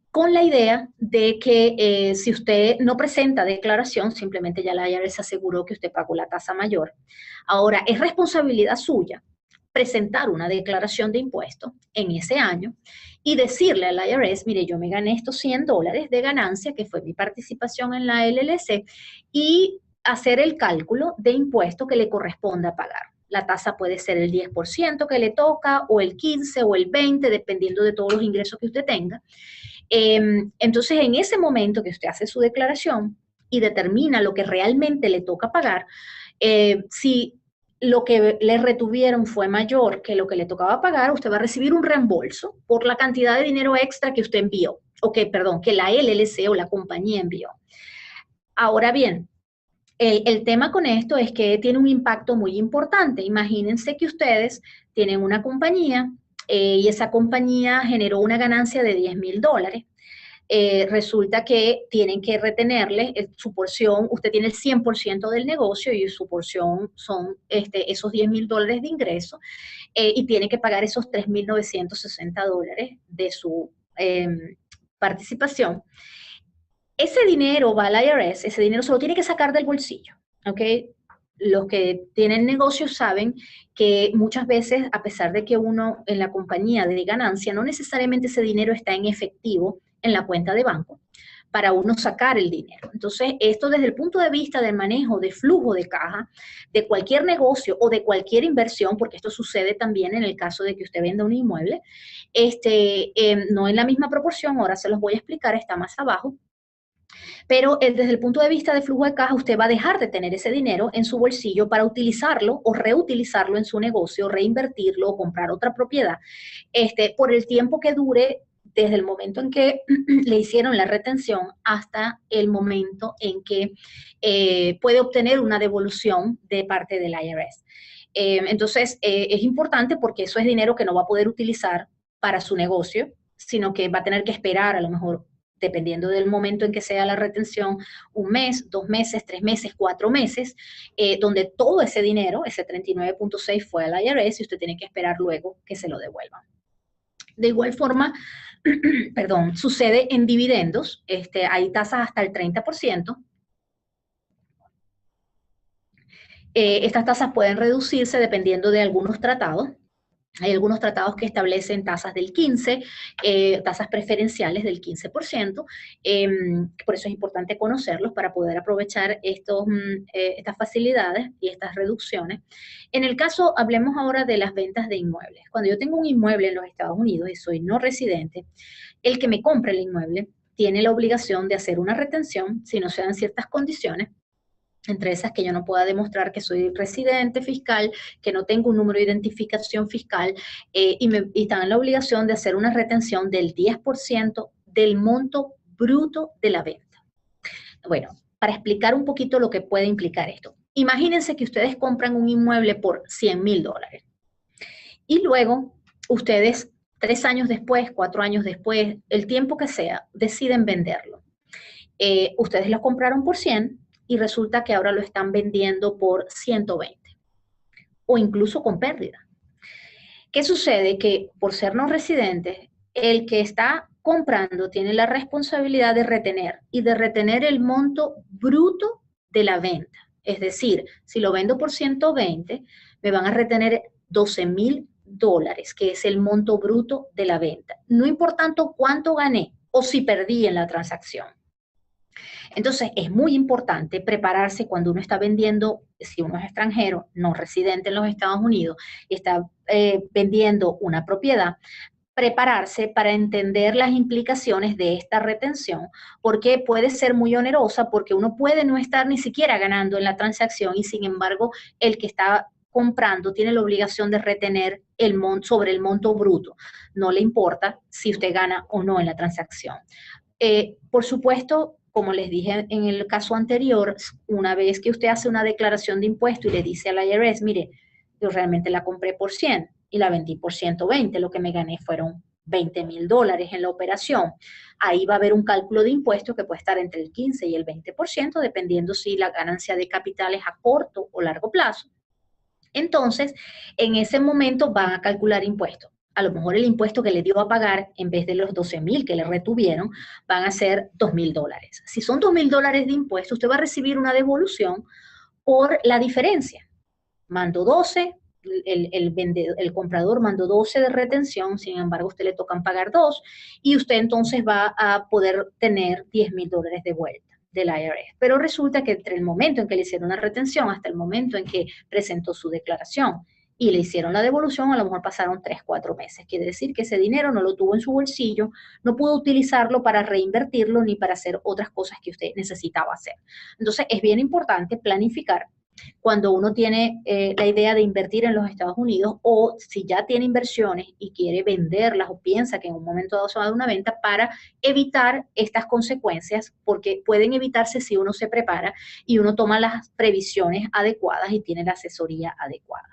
con la idea de que si usted no presenta declaración, simplemente ya la IRS aseguró que usted pagó la tasa mayor. Ahora, es responsabilidad suya presentar una declaración de impuestos en ese año y decirle al IRS, mire, yo me gané estos $100 de ganancia, que fue mi participación en la LLC, y hacer el cálculo de impuesto que le corresponda pagar. La tasa puede ser el 10% que le toca, o el 15% o el 20%, dependiendo de todos los ingresos que usted tenga. Entonces, en ese momento que usted hace su declaración y determina lo que realmente le toca pagar, si lo que le retuvieron fue mayor que lo que le tocaba pagar, usted va a recibir un reembolso por la cantidad de dinero extra que usted envió, que la LLC o la compañía envió. Ahora bien, el tema con esto es que tiene un impacto muy importante. Imagínense que ustedes tienen una compañía y esa compañía generó una ganancia de $10,000. Resulta que tienen que retenerle su porción, usted tiene el 100% del negocio y su porción son esos $10,000 de ingreso y tiene que pagar esos $3,960 de su participación. Ese dinero va al IRS, ese dinero se lo tiene que sacar del bolsillo, ¿ok? Los que tienen negocios saben que muchas veces, a pesar de que uno en la compañía de ganancia, no necesariamente ese dinero está en efectivo en la cuenta de banco para uno sacar el dinero. Entonces, esto desde el punto de vista del manejo de flujo de caja de cualquier negocio o de cualquier inversión, porque esto sucede también en el caso de que usted venda un inmueble, no en la misma proporción, ahora se los voy a explicar, está más abajo. Pero desde el punto de vista de flujo de caja, usted va a dejar de tener ese dinero en su bolsillo para utilizarlo o reutilizarlo en su negocio, reinvertirlo o comprar otra propiedad, por el tiempo que dure desde el momento en que le hicieron la retención hasta el momento en que puede obtener una devolución de parte del IRS. Entonces, es importante porque eso es dinero que no va a poder utilizar para su negocio, sino que va a tener que esperar a lo mejor, dependiendo del momento en que sea la retención, 1 mes, 2 meses, 3 meses, 4 meses, donde todo ese dinero, ese 39.6 fue al IRS y usted tiene que esperar luego que se lo devuelvan. De igual forma, perdón, sucede en dividendos, hay tasas hasta el 30%. Estas tasas pueden reducirse dependiendo de algunos tratados. Hay algunos tratados que establecen tasas del 15, tasas preferenciales del 15%, por eso es importante conocerlos para poder aprovechar estas facilidades y estas reducciones. En el caso, hablemos ahora de las ventas de inmuebles. Cuando yo tengo un inmueble en los Estados Unidos y soy no residente, el que me compre el inmueble tiene la obligación de hacer una retención si no se dan ciertas condiciones, entre esas que yo no pueda demostrar que soy residente fiscal, que no tengo un número de identificación fiscal, y están en la obligación de hacer una retención del 10% del monto bruto de la venta. Bueno, para explicar un poquito lo que puede implicar esto. Imagínense que ustedes compran un inmueble por $100,000 y luego ustedes 3 años después, 4 años después, el tiempo que sea, deciden venderlo. Ustedes lo compraron por 100 y resulta que ahora lo están vendiendo por 120 o incluso con pérdida. ¿Qué sucede? Que por ser no residentes, el que está comprando tiene la responsabilidad de retener y de retener el monto bruto de la venta. Es decir, si lo vendo por 120, me van a retener $12,000, que es el monto bruto de la venta. No importando cuánto gané o si perdí en la transacción. Entonces, es muy importante prepararse cuando uno está vendiendo, si uno es extranjero, no residente en los Estados Unidos, y está vendiendo una propiedad, prepararse para entender las implicaciones de esta retención, porque puede ser muy onerosa, porque uno puede no estar ni siquiera ganando en la transacción y sin embargo el que está comprando tiene la obligación de retener sobre el monto bruto. No le importa si usted gana o no en la transacción. Por supuesto, como les dije en el caso anterior, una vez que usted hace una declaración de impuesto y le dice al IRS, mire, yo realmente la compré por 100 y la vendí por 120, lo que me gané fueron $20,000 en la operación. Ahí va a haber un cálculo de impuestos que puede estar entre el 15 y el 20%, dependiendo si la ganancia de capital es a corto o largo plazo. Entonces, en ese momento van a calcular impuestos. A lo mejor el impuesto que le dio a pagar, en vez de los 12,000 que le retuvieron, van a ser $2,000. Si son $2,000 de impuestos, usted va a recibir una devolución por la diferencia. Mandó 12, el comprador mandó 12 de retención, sin embargo, a usted le tocan pagar 2 y usted entonces va a poder tener $10,000 de vuelta del IRS. Pero resulta que entre el momento en que le hicieron una retención hasta el momento en que presentó su declaración y le hicieron la devolución, a lo mejor pasaron 3, 4 meses. Quiere decir que ese dinero no lo tuvo en su bolsillo, no pudo utilizarlo para reinvertirlo ni para hacer otras cosas que usted necesitaba hacer. Entonces, es bien importante planificar cuando uno tiene la idea de invertir en los Estados Unidos o si ya tiene inversiones y quiere venderlas o piensa que en un momento dado se va a dar una venta para evitar estas consecuencias, porque pueden evitarse si uno se prepara y uno toma las previsiones adecuadas y tiene la asesoría adecuada.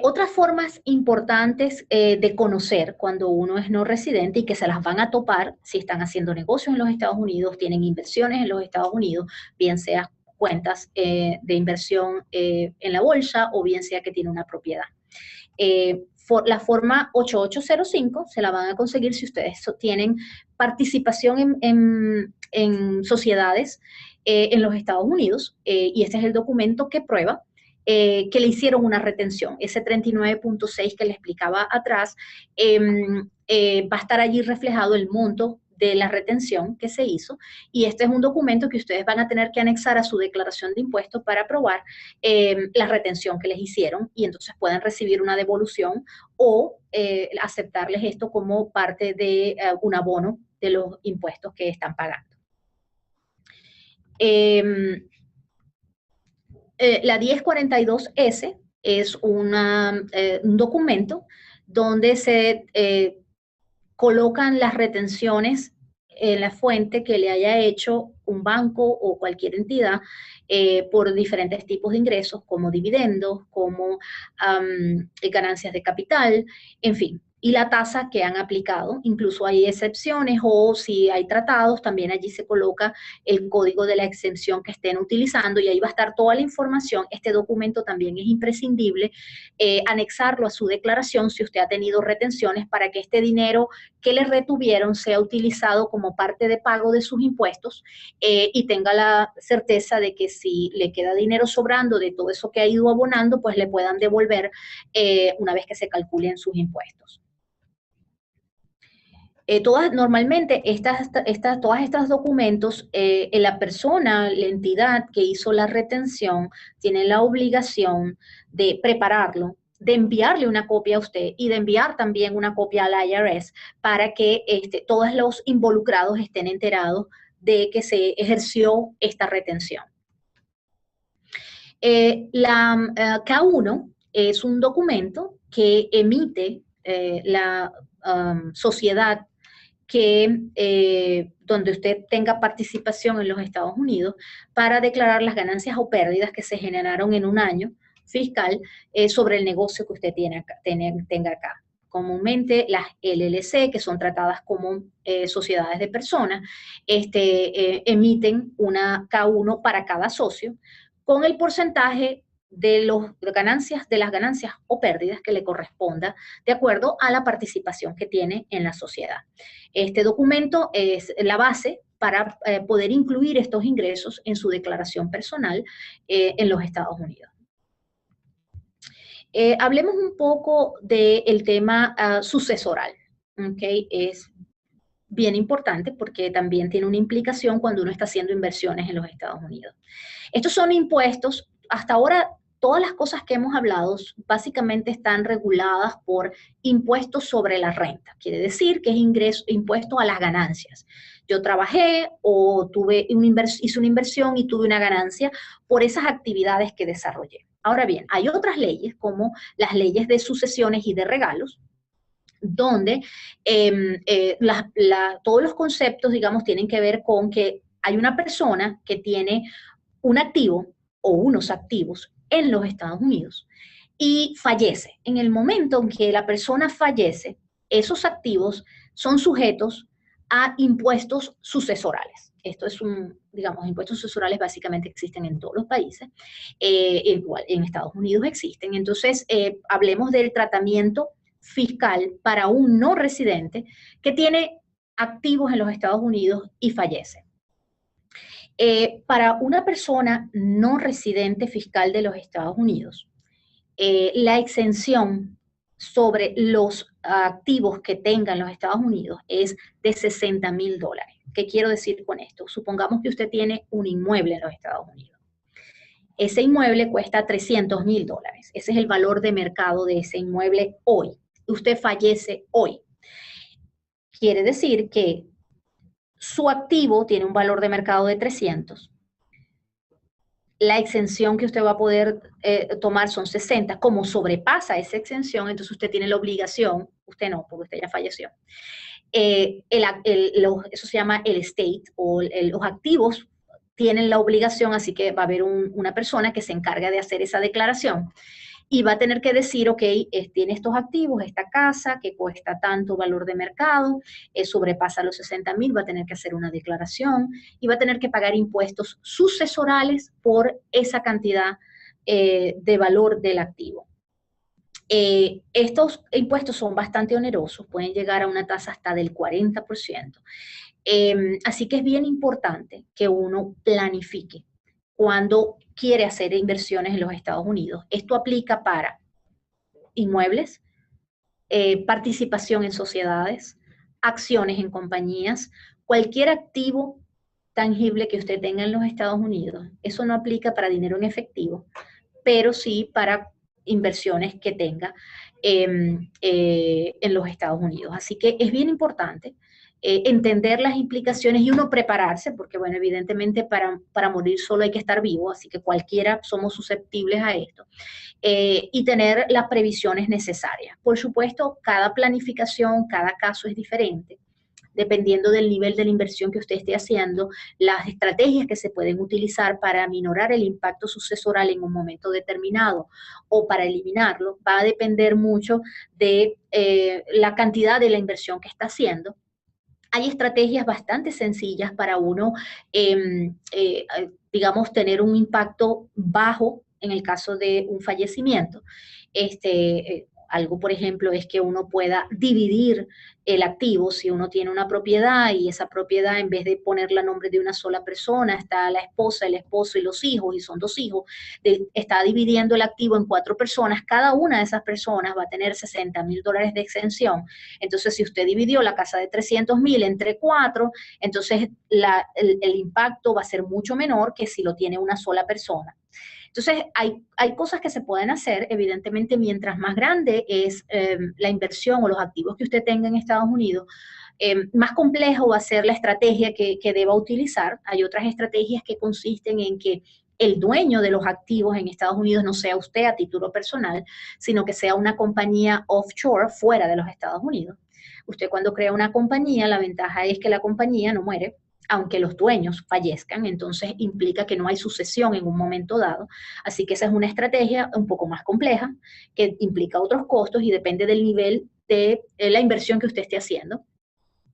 Otras formas importantes de conocer cuando uno es no residente y que se las van a topar si están haciendo negocios en los Estados Unidos, tienen inversiones en los Estados Unidos, bien sea cuentas de inversión en la bolsa o bien sea que tiene una propiedad. La forma 8805 se la van a conseguir si ustedes tienen participación en sociedades en los Estados Unidos y este es el documento que prueba que le hicieron una retención. Ese 39.6 que le explicaba atrás, va a estar allí reflejado el monto de la retención que se hizo y este es un documento que ustedes van a tener que anexar a su declaración de impuestos para probar la retención que les hicieron y entonces pueden recibir una devolución o aceptarles esto como parte de un abono de los impuestos que están pagando. La 1042S es un documento donde se colocan las retenciones en la fuente que le haya hecho un banco o cualquier entidad por diferentes tipos de ingresos, como dividendos, como ganancias de capital, en fin, y la tasa que han aplicado. Incluso hay excepciones o si hay tratados, también allí se coloca el código de la exención que estén utilizando y ahí va a estar toda la información. Este documento también es imprescindible anexarlo a su declaración si usted ha tenido retenciones para que este dinero que le retuvieron sea utilizado como parte de pago de sus impuestos y tenga la certeza de que si le queda dinero sobrando de todo eso que ha ido abonando, pues le puedan devolver una vez que se calculen sus impuestos. Normalmente todos estos documentos, la persona, la entidad que hizo la retención, tiene la obligación de prepararlo, de enviarle una copia a usted y de enviar también una copia al IRS para que todos los involucrados estén enterados de que se ejerció esta retención. La K1 es un documento que emite la sociedad donde usted tenga participación en los Estados Unidos para declarar las ganancias o pérdidas que se generaron en un año fiscal sobre el negocio que usted tenga acá. Comúnmente las LLC, que son tratadas como sociedades de personas, emiten una K1 para cada socio con el porcentaje de las ganancias o pérdidas que le corresponda de acuerdo a la participación que tiene en la sociedad. Este documento es la base para poder incluir estos ingresos en su declaración personal en los Estados Unidos. Hablemos un poco del tema sucesoral, ¿okay? Es bien importante porque también tiene una implicación cuando uno está haciendo inversiones en los Estados Unidos. Estos son impuestos, hasta ahora todas las cosas que hemos hablado básicamente están reguladas por impuestos sobre la renta. Quiere decir que es impuesto a las ganancias. Yo trabajé o hice una inversión y tuve una ganancia por esas actividades que desarrollé. Ahora bien, hay otras leyes como las leyes de sucesiones y de regalos, donde todos los conceptos, digamos, tienen que ver con que hay una persona que tiene un activo o unos activos en los Estados Unidos y fallece. En el momento en que la persona fallece, esos activos son sujetos a impuestos sucesorales. Esto es digamos, impuestos sucesorales básicamente existen en todos los países, igual en Estados Unidos existen. Entonces, hablemos del tratamiento fiscal para un no residente que tiene activos en los Estados Unidos y fallece. Para una persona no residente fiscal de los Estados Unidos, la exención sobre los activos que tengan los Estados Unidos es de $60,000. ¿Qué quiero decir con esto? Supongamos que usted tiene un inmueble en los Estados Unidos. Ese inmueble cuesta $300,000. Ese es el valor de mercado de ese inmueble hoy. Usted fallece hoy. Quiere decir que su activo tiene un valor de mercado de 300. La exención que usted va a poder tomar son 60. Como sobrepasa esa exención, entonces usted tiene la obligación, usted no, porque usted ya falleció. Eso se llama el estate, o los activos tienen la obligación, así que va a haber una persona que se encarga de hacer esa declaración. Y va a tener que decir, ok, tiene estos activos, esta casa que cuesta tanto valor de mercado, sobrepasa los 60,000, va a tener que hacer una declaración y va a tener que pagar impuestos sucesorales por esa cantidad de valor del activo. Estos impuestos son bastante onerosos, pueden llegar a una tasa hasta del 40%. Así que es bien importante que uno planifique cuando quiere hacer inversiones en los Estados Unidos. Esto aplica para inmuebles, participación en sociedades, acciones en compañías, cualquier activo tangible que usted tenga en los Estados Unidos. Eso no aplica para dinero en efectivo, pero sí para inversiones que tenga en los Estados Unidos. Así que es bien importante entender las implicaciones y uno prepararse, porque bueno, evidentemente para morir solo hay que estar vivo, así que cualquiera somos susceptibles a esto, y tener las previsiones necesarias. Por supuesto, cada planificación, cada caso es diferente. Dependiendo del nivel de la inversión que usted esté haciendo, las estrategias que se pueden utilizar para minorar el impacto sucesoral en un momento determinado o para eliminarlo, va a depender mucho de la cantidad de la inversión que está haciendo. Hay estrategias bastante sencillas para uno, digamos, tener un impacto bajo en el caso de un fallecimiento. Algo, por ejemplo, es que uno pueda dividir el activo. Si uno tiene una propiedad y esa propiedad, en vez de ponerla a nombre de una sola persona, está la esposa, el esposo y los hijos, y son 2 hijos, está dividiendo el activo en 4 personas. Cada una de esas personas va a tener $60,000 de exención. Entonces, si usted dividió la casa de 300,000 entre 4, entonces el impacto va a ser mucho menor que si lo tiene una sola persona. Entonces, hay cosas que se pueden hacer, evidentemente, mientras más grande es la inversión o los activos que usted tenga en Estados Unidos, más complejo va a ser la estrategia que deba utilizar. Hay otras estrategias que consisten en que el dueño de los activos en Estados Unidos no sea usted a título personal, sino que sea una compañía offshore fuera de los Estados Unidos. Usted cuando crea una compañía, la ventaja es que la compañía no muere, aunque los dueños fallezcan, entonces implica que no hay sucesión en un momento dado. Así que esa es una estrategia un poco más compleja, que implica otros costos y depende del nivel de la inversión que usted esté haciendo.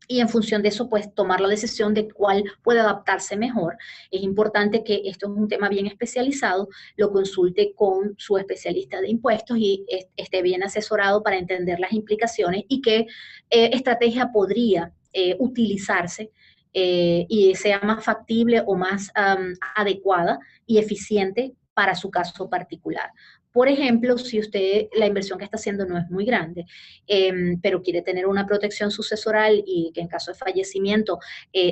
Y en función de eso, pues tomar la decisión de cuál puede adaptarse mejor. Es importante que esto es un tema bien especializado, lo consulte con su especialista de impuestos y esté bien asesorado para entender las implicaciones y qué estrategia podría utilizarse y sea más factible o más adecuada y eficiente para su caso particular. Por ejemplo, si usted la inversión que está haciendo no es muy grande, pero quiere tener una protección sucesoral y que en caso de fallecimiento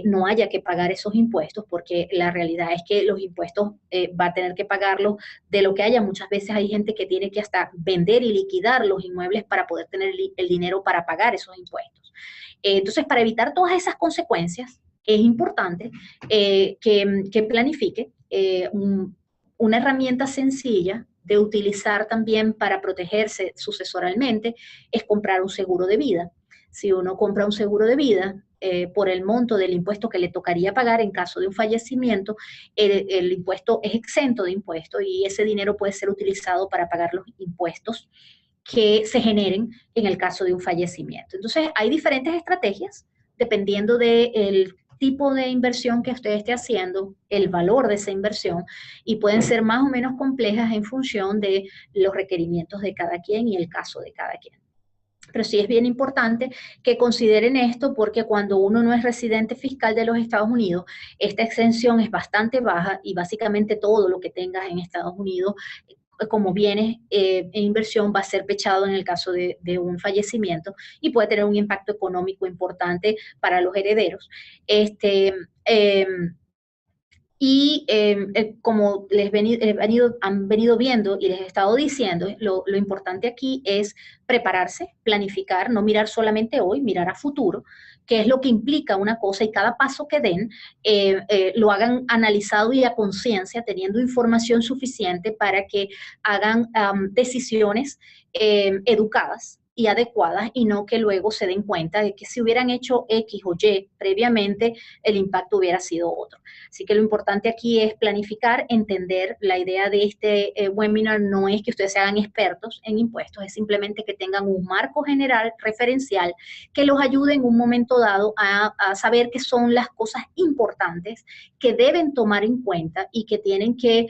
no haya que pagar esos impuestos, porque la realidad es que los impuestos va a tener que pagarlos de lo que haya. Muchas veces hay gente que tiene que hasta vender y liquidar los inmuebles para poder tener el dinero para pagar esos impuestos. Entonces, para evitar todas esas consecuencias, es importante que planifique una herramienta sencilla de utilizar también para protegerse sucesoralmente es comprar un seguro de vida. Si uno compra un seguro de vida, por el monto del impuesto que le tocaría pagar en caso de un fallecimiento, el impuesto es exento de impuestos y ese dinero puede ser utilizado para pagar los impuestos que se generen en el caso de un fallecimiento. Entonces, hay diferentes estrategias dependiendo del tipo de inversión que usted esté haciendo, el valor de esa inversión, y pueden ser más o menos complejas en función de los requerimientos de cada quien y el caso de cada quien. Pero sí es bien importante que consideren esto porque cuando uno no es residente fiscal de los Estados Unidos, esta exención es bastante baja y básicamente todo lo que tengas en Estados Unidos como bienes e inversión va a ser pechado en el caso de un fallecimiento y puede tener un impacto económico importante para los herederos. Eh, como han venido viendo y les he estado diciendo, lo importante aquí es prepararse, planificar, no mirar solamente hoy, mirar a futuro, qué es lo que implica una cosa y cada paso que den lo hagan analizado y a conciencia, teniendo información suficiente para que hagan decisiones educadas y adecuadas y no que luego se den cuenta de que si hubieran hecho X o Y previamente, el impacto hubiera sido otro. Así que lo importante aquí es planificar, entender. La idea de este webinar no es que ustedes se hagan expertos en impuestos, es simplemente que tengan un marco general referencial que los ayude en un momento dado a saber qué son las cosas importantes que deben tomar en cuenta y que tienen que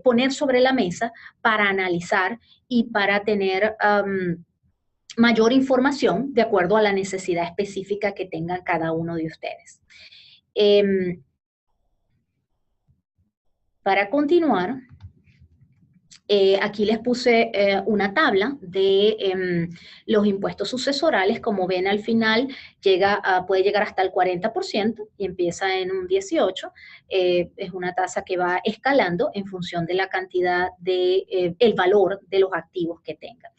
poner sobre la mesa para analizar y para tener mayor información de acuerdo a la necesidad específica que tenga cada uno de ustedes. Para continuar, Aquí les puse una tabla de los impuestos sucesorales. Como ven, al final puede llegar hasta el 40% y empieza en un 18%. Es una tasa que va escalando en función de la cantidad el valor de los activos que tenga.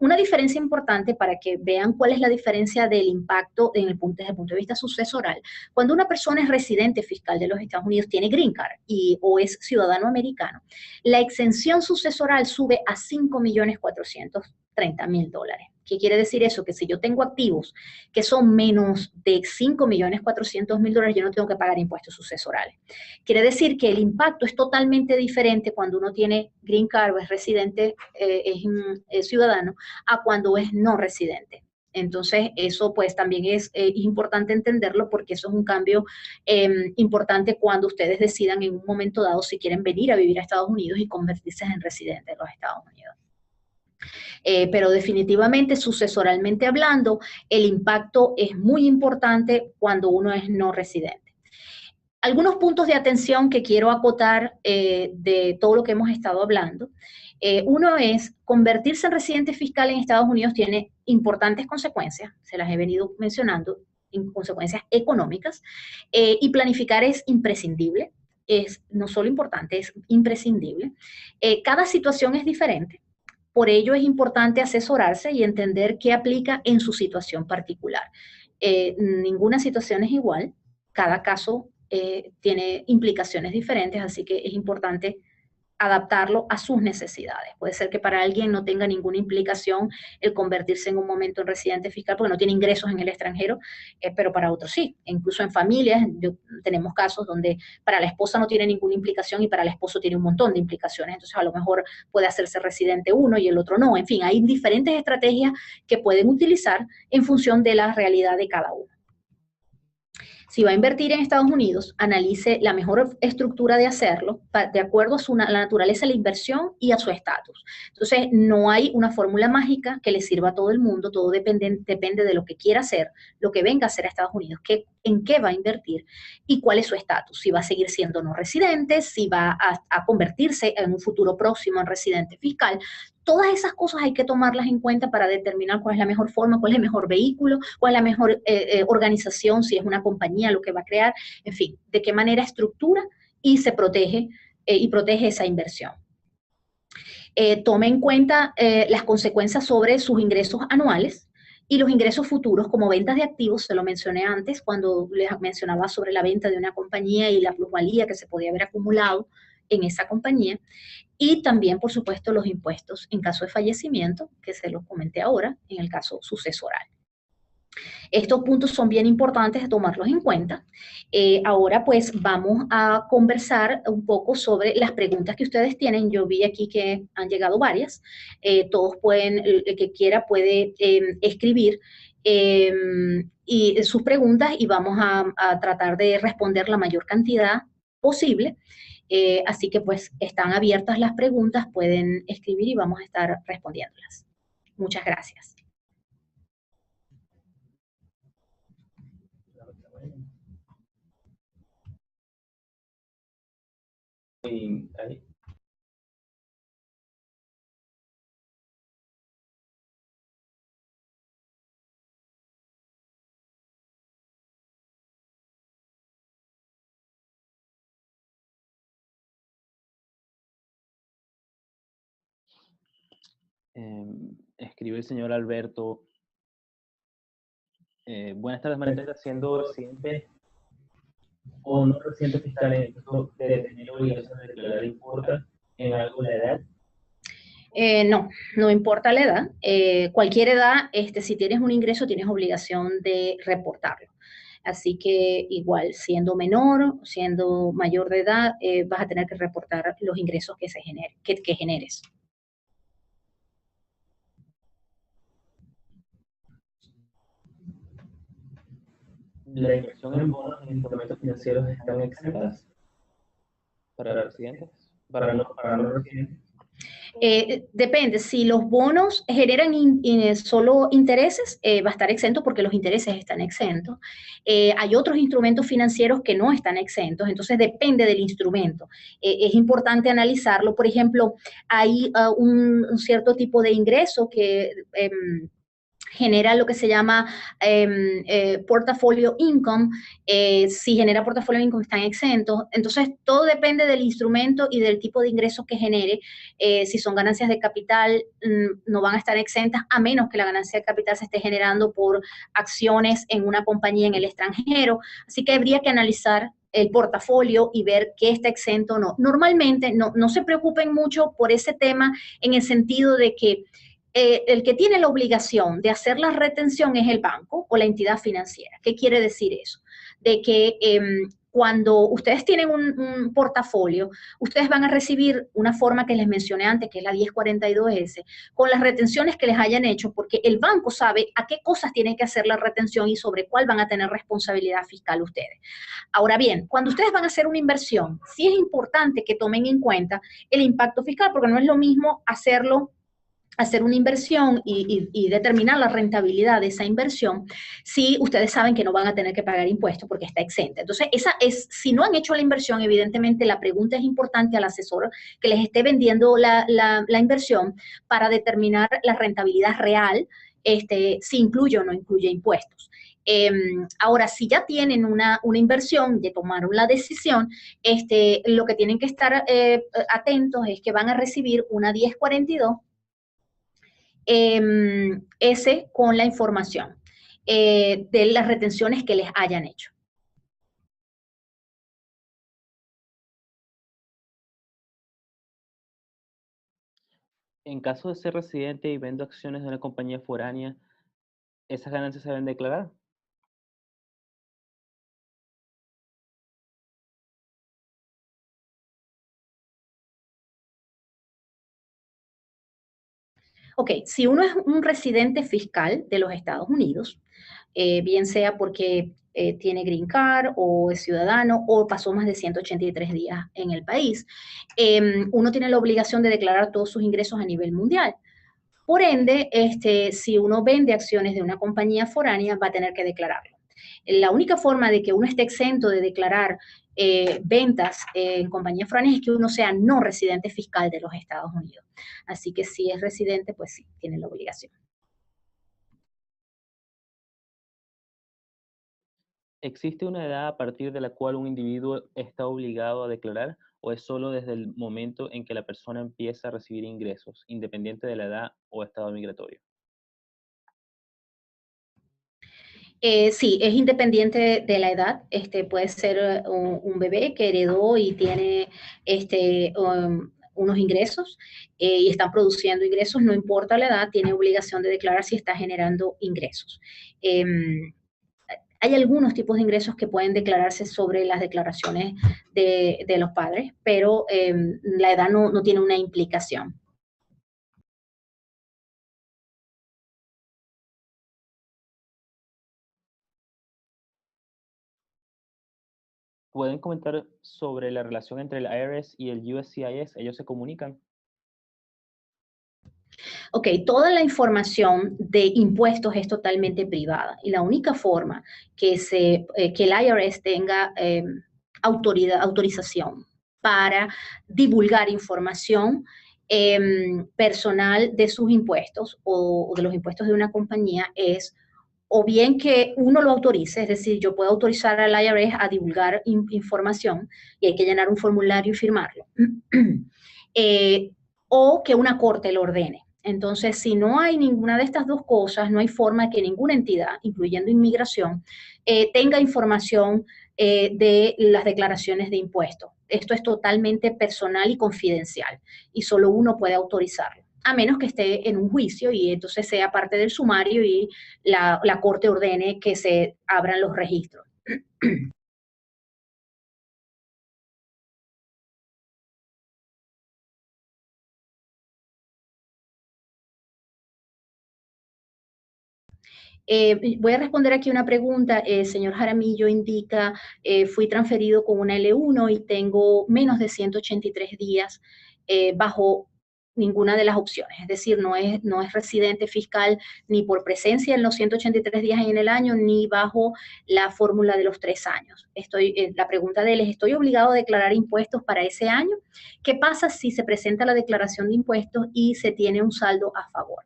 Una diferencia importante para que vean cuál es la diferencia del impacto desde el punto de vista sucesoral. Cuando una persona es residente fiscal de los Estados Unidos, tiene green card o es ciudadano americano, la exención sucesoral sube a $5.430.000. ¿Qué quiere decir eso? Que si yo tengo activos que son menos de $5.400.000, yo no tengo que pagar impuestos sucesorales. Quiere decir que el impacto es totalmente diferente cuando uno tiene green card o es residente, es ciudadano, a cuando es no residente. Entonces, eso pues también es importante entenderlo, porque eso es un cambio importante cuando ustedes decidan en un momento dado si quieren venir a vivir a Estados Unidos y convertirse en residente de los Estados Unidos. Pero definitivamente, sucesoralmente hablando, el impacto es muy importante cuando uno es no residente. Algunos puntos de atención que quiero acotar de todo lo que hemos estado hablando. Uno es, convertirse en residente fiscal en Estados Unidos tiene importantes consecuencias, se las he venido mencionando, consecuencias económicas, y planificar es imprescindible. Es no solo importante, es imprescindible. Cada situación es diferente. Por ello es importante asesorarse y entender qué aplica en su situación particular. Ninguna situación es igual, cada caso tiene implicaciones diferentes, así que es importante adaptarlo a sus necesidades. Puede ser que para alguien no tenga ninguna implicación el convertirse en un momento en residente fiscal porque no tiene ingresos en el extranjero, pero para otros sí. E incluso en familias tenemos casos donde para la esposa no tiene ninguna implicación y para el esposo tiene un montón de implicaciones. Entonces a lo mejor puede hacerse residente uno y el otro no. En fin, hay diferentes estrategias que pueden utilizar en función de la realidad de cada uno. Si va a invertir en Estados Unidos, analice la mejor estructura de hacerlo de acuerdo a la naturaleza de la inversión y a su estatus. Entonces, no hay una fórmula mágica que le sirva a todo el mundo, todo depende de lo que quiera hacer, lo que venga a hacer a Estados Unidos, en qué va a invertir y cuál es su estatus. Si va a seguir siendo no residente, si va a convertirse en un futuro próximo en residente fiscal. Todas esas cosas hay que tomarlas en cuenta para determinar cuál es la mejor forma, cuál es el mejor vehículo, cuál es la mejor organización, si es una compañía lo que va a crear, en fin, de qué manera estructura y se protege esa inversión. Tome en cuenta las consecuencias sobre sus ingresos anuales y los ingresos futuros como ventas de activos. Se lo mencioné antes cuando les mencionaba sobre la venta de una compañía y la plusvalía que se podía haber acumulado en esa compañía. Y también, por supuesto, los impuestos en caso de fallecimiento, que se los comenté ahora, en el caso sucesoral. Estos puntos son bien importantes de tomarlos en cuenta. Ahora pues vamos a conversar un poco sobre las preguntas que ustedes tienen. Yo vi aquí que han llegado varias. Todos pueden, el que quiera puede escribir y sus preguntas y vamos a tratar de responder la mayor cantidad posible. Así que pues están abiertas las preguntas, pueden escribir y vamos a estar respondiéndolas. Muchas gracias. Escribe el señor Alberto. Buenas tardes, María, siendo residente o no residente fiscal, en el caso de tener obligación de declarar, ¿importa en algo la edad? No importa la edad. Cualquier edad, si tienes un ingreso, tienes obligación de reportarlo. Así que igual, siendo menor, siendo mayor de edad, vas a tener que reportar los ingresos que generes. ¿La inversión en bonos en instrumentos financieros están exentas para residentes? Para no residentes. Depende, si los bonos generan solo intereses, va a estar exento porque los intereses están exentos. Hay otros instrumentos financieros que no están exentos, entonces depende del instrumento. Es importante analizarlo. Por ejemplo, hay un cierto tipo de ingreso que genera lo que se llama portafolio income. Si genera portafolio income están exentos. Entonces, todo depende del instrumento y del tipo de ingresos que genere. Si son ganancias de capital, no van a estar exentas, a menos que la ganancia de capital se esté generando por acciones en una compañía en el extranjero. Así que habría que analizar el portafolio y ver qué está exento o no. Normalmente no se preocupen mucho por ese tema en el sentido de que el que tiene la obligación de hacer la retención es el banco o la entidad financiera. ¿Qué quiere decir eso? De que cuando ustedes tienen un portafolio, ustedes van a recibir una forma que les mencioné antes, que es la 1042S, con las retenciones que les hayan hecho, porque el banco sabe a qué cosas tienen que hacer la retención y sobre cuál van a tener responsabilidad fiscal ustedes. Ahora bien, cuando ustedes van a hacer una inversión, sí es importante que tomen en cuenta el impacto fiscal, porque no es lo mismo hacer una inversión y determinar la rentabilidad de esa inversión si ustedes saben que no van a tener que pagar impuestos porque está exenta. Entonces, si no han hecho la inversión, evidentemente la pregunta es importante al asesor que les esté vendiendo la inversión para determinar la rentabilidad real, si incluye o no incluye impuestos. Ahora, si ya tienen una inversión, ya tomaron la decisión, lo que tienen que estar atentos es que van a recibir una 1042 ese con la información de las retenciones que les hayan hecho. En caso de ser residente y vendo acciones de una compañía foránea, ¿esas ganancias se deben declarar? Ok, si uno es un residente fiscal de los Estados Unidos, bien sea porque tiene green card o es ciudadano o pasó más de 183 días en el país, uno tiene la obligación de declarar todos sus ingresos a nivel mundial. Por ende, si uno vende acciones de una compañía foránea, va a tener que declararlo. La única forma de que uno esté exento de declarar ventas en compañías foráneas es que uno sea no residente fiscal de los Estados Unidos. Así que si es residente, pues sí, tiene la obligación. ¿Existe una edad a partir de la cual un individuo está obligado a declarar o es solo desde el momento en que la persona empieza a recibir ingresos, independiente de la edad o estado migratorio? Sí, es independiente de la edad. Puede ser un bebé que heredó y tiene unos ingresos y están produciendo ingresos, no importa la edad, tiene obligación de declarar si está generando ingresos. Hay algunos tipos de ingresos que pueden declararse sobre las declaraciones de los padres, pero la edad no tiene una implicación. ¿Pueden comentar sobre la relación entre el IRS y el USCIS? ¿Ellos se comunican? Ok, toda la información de impuestos es totalmente privada y la única forma que el IRS tenga autorización para divulgar información personal de sus impuestos o de los impuestos de una compañía es o bien que uno lo autorice, es decir, yo puedo autorizar al IRS a divulgar información y hay que llenar un formulario y firmarlo, eh, o que una corte lo ordene. Entonces, si no hay ninguna de estas dos cosas, no hay forma de que ninguna entidad, incluyendo inmigración, tenga información de las declaraciones de impuestos. Esto es totalmente personal y confidencial y solo uno puede autorizarlo, a menos que esté en un juicio y entonces sea parte del sumario y la corte ordene que se abran los registros. Voy a responder aquí una pregunta. El señor Jaramillo indica, fui transferido con una L1 y tengo menos de 183 días bajo ninguna de las opciones, es decir, no es residente fiscal ni por presencia en los 183 días en el año, ni bajo la fórmula de los 3 años. La pregunta de él es, ¿estoy obligado a declarar impuestos para ese año? ¿Qué pasa si se presenta la declaración de impuestos y se tiene un saldo a favor?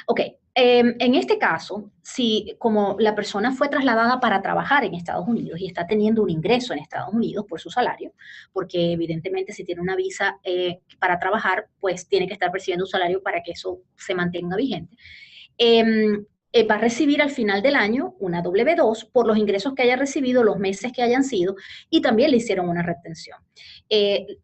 Ok, en este caso, si como la persona fue trasladada para trabajar en Estados Unidos y está teniendo un ingreso en Estados Unidos por su salario, porque evidentemente si tiene una visa para trabajar, pues tiene que estar percibiendo un salario para que eso se mantenga vigente. Va a recibir al final del año una W2 por los ingresos que haya recibido, los meses que hayan sido, y también le hicieron una retención.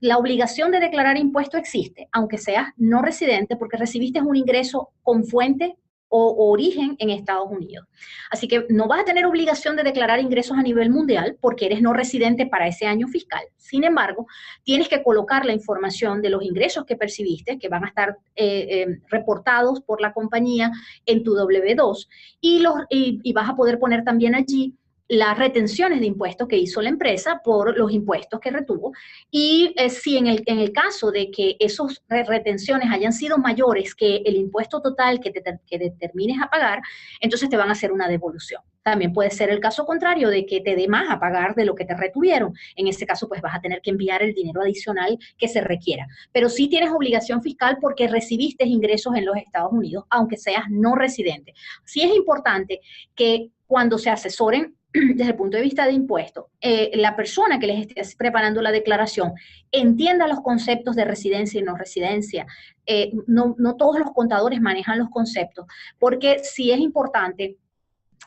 La obligación de declarar impuesto existe, aunque seas no residente, porque recibiste un ingreso con fuente o origen en Estados Unidos. Así que no vas a tener obligación de declarar ingresos a nivel mundial porque eres no residente para ese año fiscal. Sin embargo, tienes que colocar la información de los ingresos que percibiste, que van a estar reportados por la compañía en tu W2, y vas a poder poner también allí las retenciones de impuestos que hizo la empresa por los impuestos que retuvo, y si en el caso de que esas retenciones hayan sido mayores que el impuesto total que determines a pagar, entonces te van a hacer una devolución. También puede ser el caso contrario de que te dé más a pagar de lo que te retuvieron. En ese caso, pues vas a tener que enviar el dinero adicional que se requiera. Pero sí tienes obligación fiscal porque recibiste ingresos en los Estados Unidos, aunque seas no residente. Sí es importante que cuando se asesoren desde el punto de vista de impuestos, la persona que les esté preparando la declaración entienda los conceptos de residencia y no residencia. No todos los contadores manejan los conceptos, porque sí es importante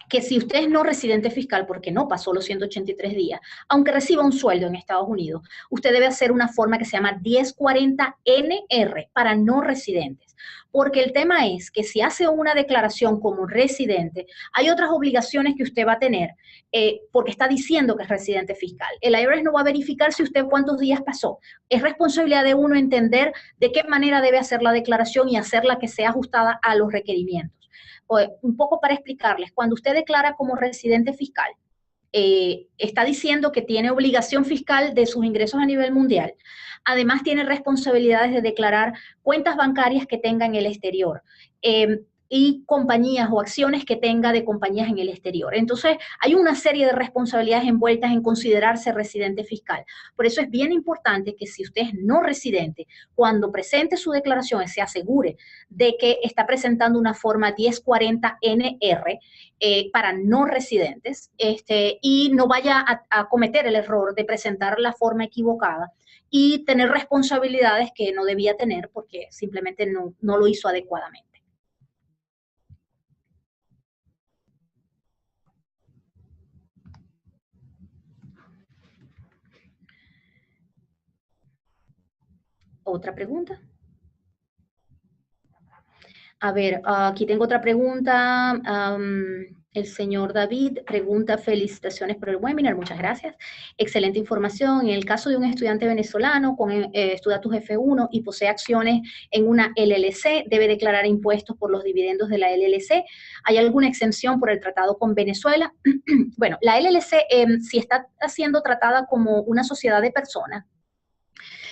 que si usted es no residente fiscal porque no pasó los 183 días, aunque reciba un sueldo en Estados Unidos, usted debe hacer una forma que se llama 1040NR para no residentes. Porque el tema es que si hace una declaración como residente, hay otras obligaciones que usted va a tener porque está diciendo que es residente fiscal. El IRS no va a verificar si usted cuántos días pasó. Es responsabilidad de uno entender de qué manera debe hacer la declaración y hacerla que sea ajustada a los requerimientos. Un poco para explicarles, cuando usted declara como residente fiscal, está diciendo que tiene obligación fiscal de sus ingresos a nivel mundial. Además, tiene responsabilidades de declarar cuentas bancarias que tenga en el exterior y compañías o acciones que tenga de compañías en el exterior. Entonces, hay una serie de responsabilidades envueltas en considerarse residente fiscal. Por eso es bien importante que si usted es no residente, cuando presente su declaración se asegure de que está presentando una forma 1040NR para no residentes y no vaya a cometer el error de presentar la forma equivocada y tener responsabilidades que no debía tener porque simplemente no lo hizo adecuadamente. ¿Otra pregunta? A ver, aquí tengo otra pregunta. El señor David pregunta, felicitaciones por el webinar, muchas gracias. Excelente información. En el caso de un estudiante venezolano con estatus F1 y posee acciones en una LLC, debe declarar impuestos por los dividendos de la LLC. ¿Hay alguna exención por el tratado con Venezuela? Bueno, la LLC, si está siendo tratada como una sociedad de personas,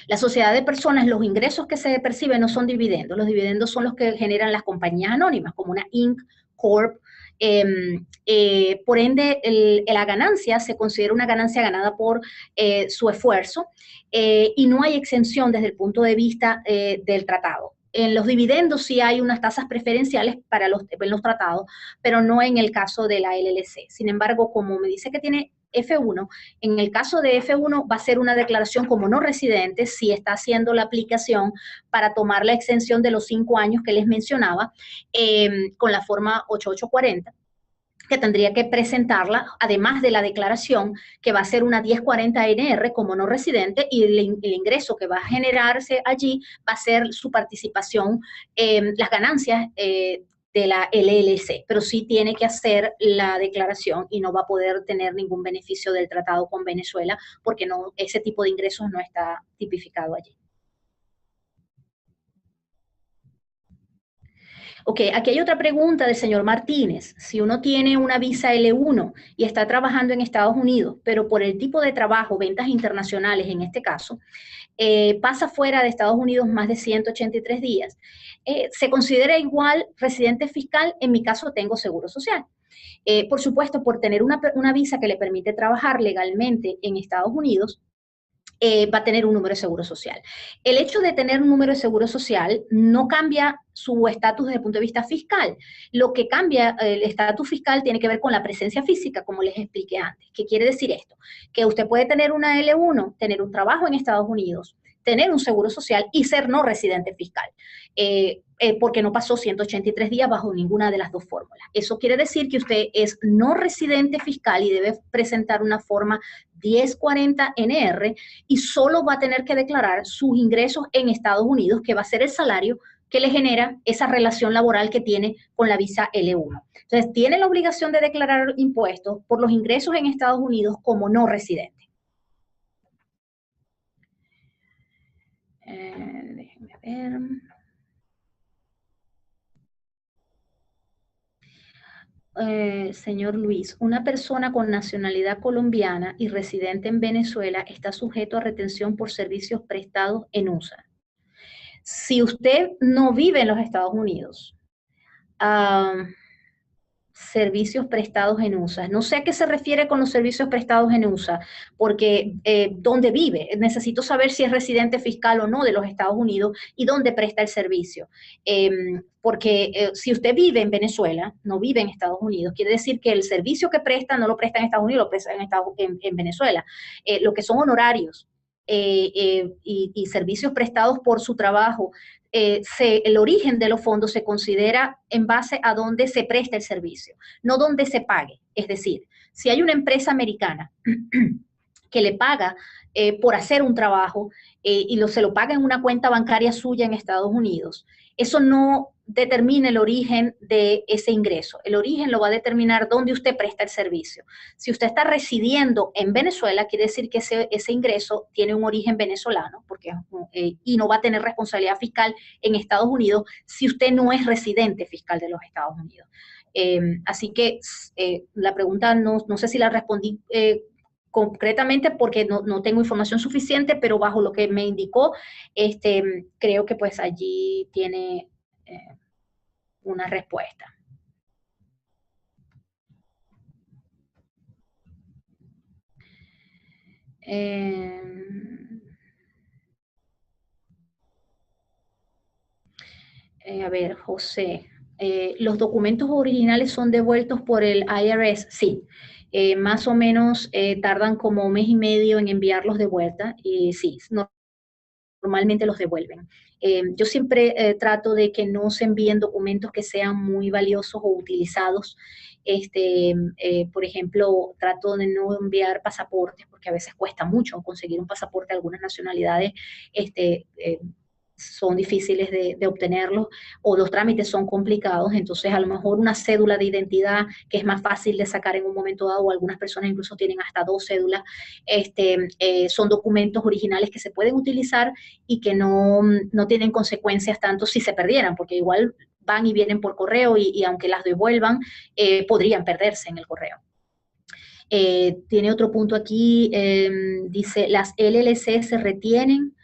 la sociedad de personas, los ingresos que se perciben no son dividendos. Los dividendos son los que generan las compañías anónimas, como una Inc., Corp. Por ende, la ganancia se considera una ganancia ganada por su esfuerzo y no hay exención desde el punto de vista del tratado. En los dividendos sí hay unas tasas preferenciales para en los tratados, pero no en el caso de la LLC. Sin embargo, como me dice que tiene F1, en el caso de F1 va a ser una declaración como no residente si está haciendo la aplicación para tomar la exención de los 5 años que les mencionaba con la forma 8840, que tendría que presentarla, además de la declaración, que va a ser una 1040NR como no residente, y el ingreso que va a generarse allí va a ser su participación, las ganancias de la LLC, pero sí tiene que hacer la declaración y no va a poder tener ningún beneficio del tratado con Venezuela porque ese tipo de ingresos no está tipificado allí. Ok, aquí hay otra pregunta del señor Martínez. Si uno tiene una visa L1 y está trabajando en Estados Unidos, pero por el tipo de trabajo, ventas internacionales en este caso, pasa fuera de Estados Unidos más de 183 días, ¿se considera igual residente fiscal? En mi caso tengo seguro social. Por supuesto, por tener una visa que le permite trabajar legalmente en Estados Unidos, va a tener un número de seguro social. El hecho de tener un número de seguro social no cambia su estatus desde el punto de vista fiscal. Lo que cambia el estatus fiscal tiene que ver con la presencia física, como les expliqué antes. ¿Qué quiere decir esto? Que usted puede tener una L1, tener un trabajo en Estados Unidos, tener un seguro social y ser no residente fiscal, porque no pasó 183 días bajo ninguna de las dos fórmulas. Eso quiere decir que usted es no residente fiscal y debe presentar una forma 1040NR y solo va a tener que declarar sus ingresos en Estados Unidos, que va a ser el salario que le genera esa relación laboral que tiene con la visa L1. Entonces, tiene la obligación de declarar impuestos por los ingresos en Estados Unidos como no residente. Déjenme ver. Señor Luis, una persona con nacionalidad colombiana y residente en Venezuela está sujeto a retención por servicios prestados en USA. Si usted no vive en los Estados Unidos, servicios prestados en USA. No sé a qué se refiere con los servicios prestados en USA, porque ¿dónde vive? Necesito saber si es residente fiscal o no de los Estados Unidos y dónde presta el servicio. Porque si usted vive en Venezuela, no vive en Estados Unidos, quiere decir que el servicio que presta no lo presta en Estados Unidos, lo presta en Venezuela. Lo que son honorarios y servicios prestados por su trabajo, el origen de los fondos se considera en base a dónde se presta el servicio, no dónde se pague. Es decir, si hay una empresa americana que le paga por hacer un trabajo y se lo paga en una cuenta bancaria suya en Estados Unidos, eso no determina el origen de ese ingreso. El origen lo va a determinar dónde usted presta el servicio. Si usted está residiendo en Venezuela, quiere decir que ese ingreso tiene un origen venezolano y no va a tener responsabilidad fiscal en Estados Unidos si usted no es residente fiscal de los Estados Unidos. Así que la pregunta no sé si la respondí concretamente porque no tengo información suficiente, pero bajo lo que me indicó, creo que pues allí tiene una respuesta. A ver, José, ¿los documentos originales son devueltos por el IRS? Sí. Más o menos tardan como 1 mes y medio en enviarlos de vuelta y sí, normalmente los devuelven. Yo siempre trato de que no se envíen documentos que sean muy valiosos o utilizados. Por ejemplo, trato de no enviar pasaportes porque a veces cuesta mucho conseguir un pasaporte. Algunas nacionalidades son difíciles de obtenerlos o los trámites son complicados, entonces a lo mejor una cédula de identidad que es más fácil de sacar en un momento dado, o algunas personas incluso tienen hasta 2 cédulas, son documentos originales que se pueden utilizar y que no tienen consecuencias tanto si se perdieran, porque igual van y vienen por correo y aunque las devuelvan, podrían perderse en el correo. Tiene otro punto aquí, dice, ¿las LLC se retienen?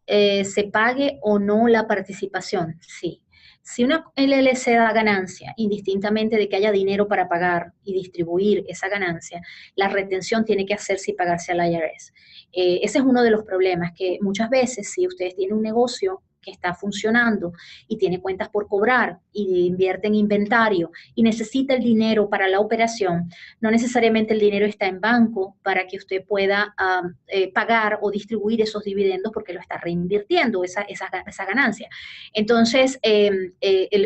¿Se pague o no la participación? Sí. Si una LLC da ganancia, indistintamente de que haya dinero para pagar y distribuir esa ganancia, la retención tiene que hacerse y pagarse al IRS. Ese es uno de los problemas, que muchas veces si ustedes tienen un negocio que está funcionando y tiene cuentas por cobrar y invierte en inventario y necesita el dinero para la operación, no necesariamente el dinero está en banco para que usted pueda pagar o distribuir esos dividendos porque lo está reinvirtiendo, esa ganancia. Entonces,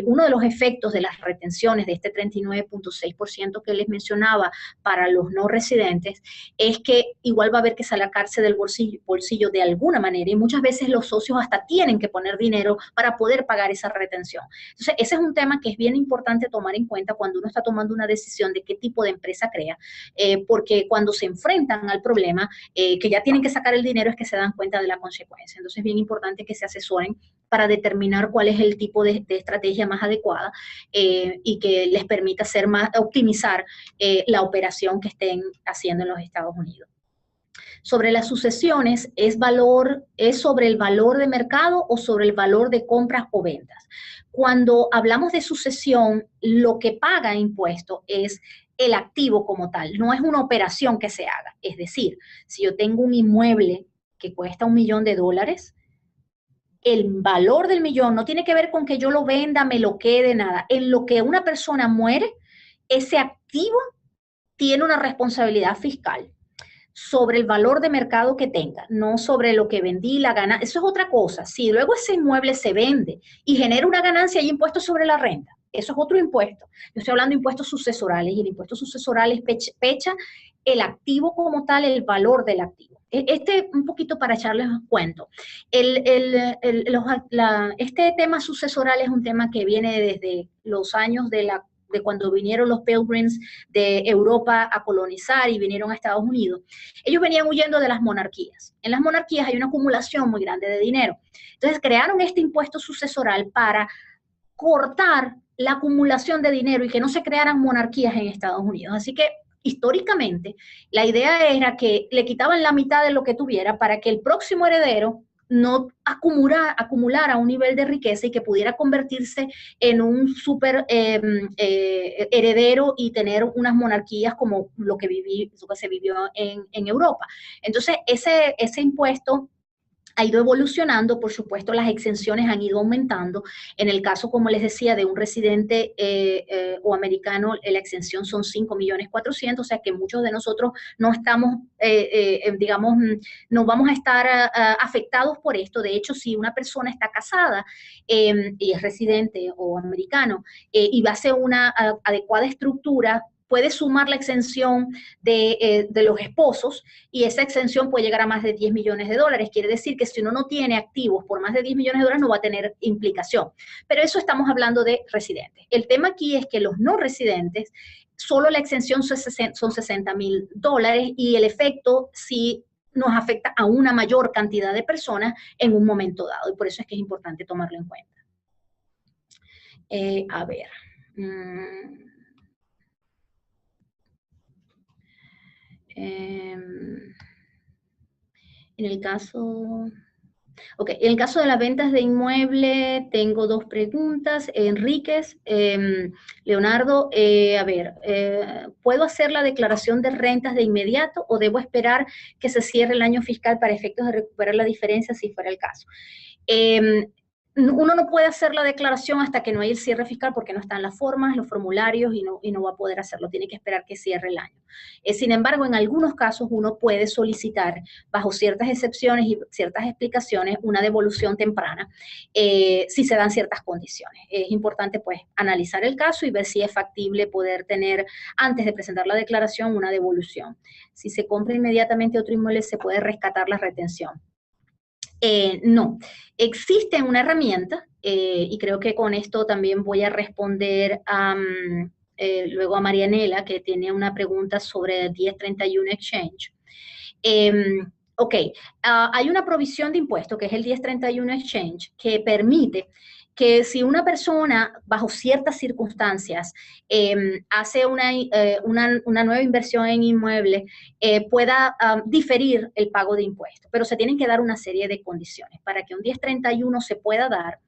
uno de los efectos de las retenciones de este 39.6% que les mencionaba para los no residentes es que igual va a haber que sacarse del bolsillo de alguna manera y muchas veces los socios hasta tienen que poner tener dinero para poder pagar esa retención. Entonces, ese es un tema que es bien importante tomar en cuenta cuando uno está tomando una decisión de qué tipo de empresa crea, porque cuando se enfrentan al problema, que ya tienen que sacar el dinero, es que se dan cuenta de la consecuencia. Entonces, es bien importante que se asesoren para determinar cuál es el tipo de estrategia más adecuada y que les permita optimizar la operación que estén haciendo en los Estados Unidos. Sobre las sucesiones, ¿es sobre el valor de mercado o sobre el valor de compras o ventas? Cuando hablamos de sucesión, lo que paga impuesto es el activo como tal, no es una operación que se haga. Es decir, si yo tengo un inmueble que cuesta $1 millón, el valor del millón no tiene que ver con que yo lo venda, me lo quede, nada. En lo que una persona muere, ese activo tiene una responsabilidad fiscal sobre el valor de mercado que tenga, no sobre lo que vendí, la ganancia. Eso es otra cosa. Si luego ese inmueble se vende y genera una ganancia, hay impuestos sobre la renta. Eso es otro impuesto. Yo estoy hablando de impuestos sucesorales y el impuesto sucesoral es pecha el activo como tal, el valor del activo. Un poquito para echarles un cuento. Este tema sucesoral es un tema que viene desde los años de cuando vinieron los Pilgrims de Europa a colonizar y vinieron a Estados Unidos. Ellos venían huyendo de las monarquías. En las monarquías hay una acumulación muy grande de dinero. Entonces crearon este impuesto sucesoral para cortar la acumulación de dinero y que no se crearan monarquías en Estados Unidos. Así que históricamente la idea era que le quitaban la mitad de lo que tuviera para que el próximo heredero no acumulara un nivel de riqueza y que pudiera convertirse en un súper heredero y tener unas monarquías como lo que se vivió en Europa. Entonces, ese impuesto ha ido evolucionando, por supuesto las exenciones han ido aumentando. En el caso, como les decía, de un residente o americano, la exención son 5.400.000, o sea que muchos de nosotros no estamos, digamos, no vamos a estar afectados por esto. De hecho, si una persona está casada y es residente o americano y hace una adecuada estructura, puede sumar la exención de los esposos y esa exención puede llegar a más de $10 millones. Quiere decir que si uno no tiene activos por más de $10 millones no va a tener implicación. Pero eso estamos hablando de residentes. El tema aquí es que los no residentes, solo la exención son $60.000 y el efecto sí nos afecta a una mayor cantidad de personas en un momento dado. Y por eso es que es importante tomarlo en cuenta. A ver. En el caso de las ventas de inmueble, tengo dos preguntas. Enríquez, Leonardo, ¿puedo hacer la declaración de rentas de inmediato o debo esperar que se cierre el año fiscal para efectos de recuperar la diferencia si fuera el caso? Uno no puede hacer la declaración hasta que no hay el cierre fiscal porque no están las formas, los formularios y no va a poder hacerlo. Tiene que esperar que cierre el año. Sin embargo, en algunos casos uno puede solicitar, bajo ciertas excepciones y ciertas explicaciones, una devolución temprana si se dan ciertas condiciones. Es importante pues analizar el caso y ver si es factible poder tener, antes de presentar la declaración, una devolución. Si se compra inmediatamente otro inmueble, se puede rescatar la retención. No, existe una herramienta y creo que con esto también voy a responder luego a Marianela, que tiene una pregunta sobre el 1031 Exchange. Hay una provisión de impuesto que es el 1031 Exchange que permite que si una persona bajo ciertas circunstancias hace una nueva inversión en inmueble, pueda diferir el pago de impuestos, pero se tienen que dar una serie de condiciones. Para que un 1031 se pueda dar,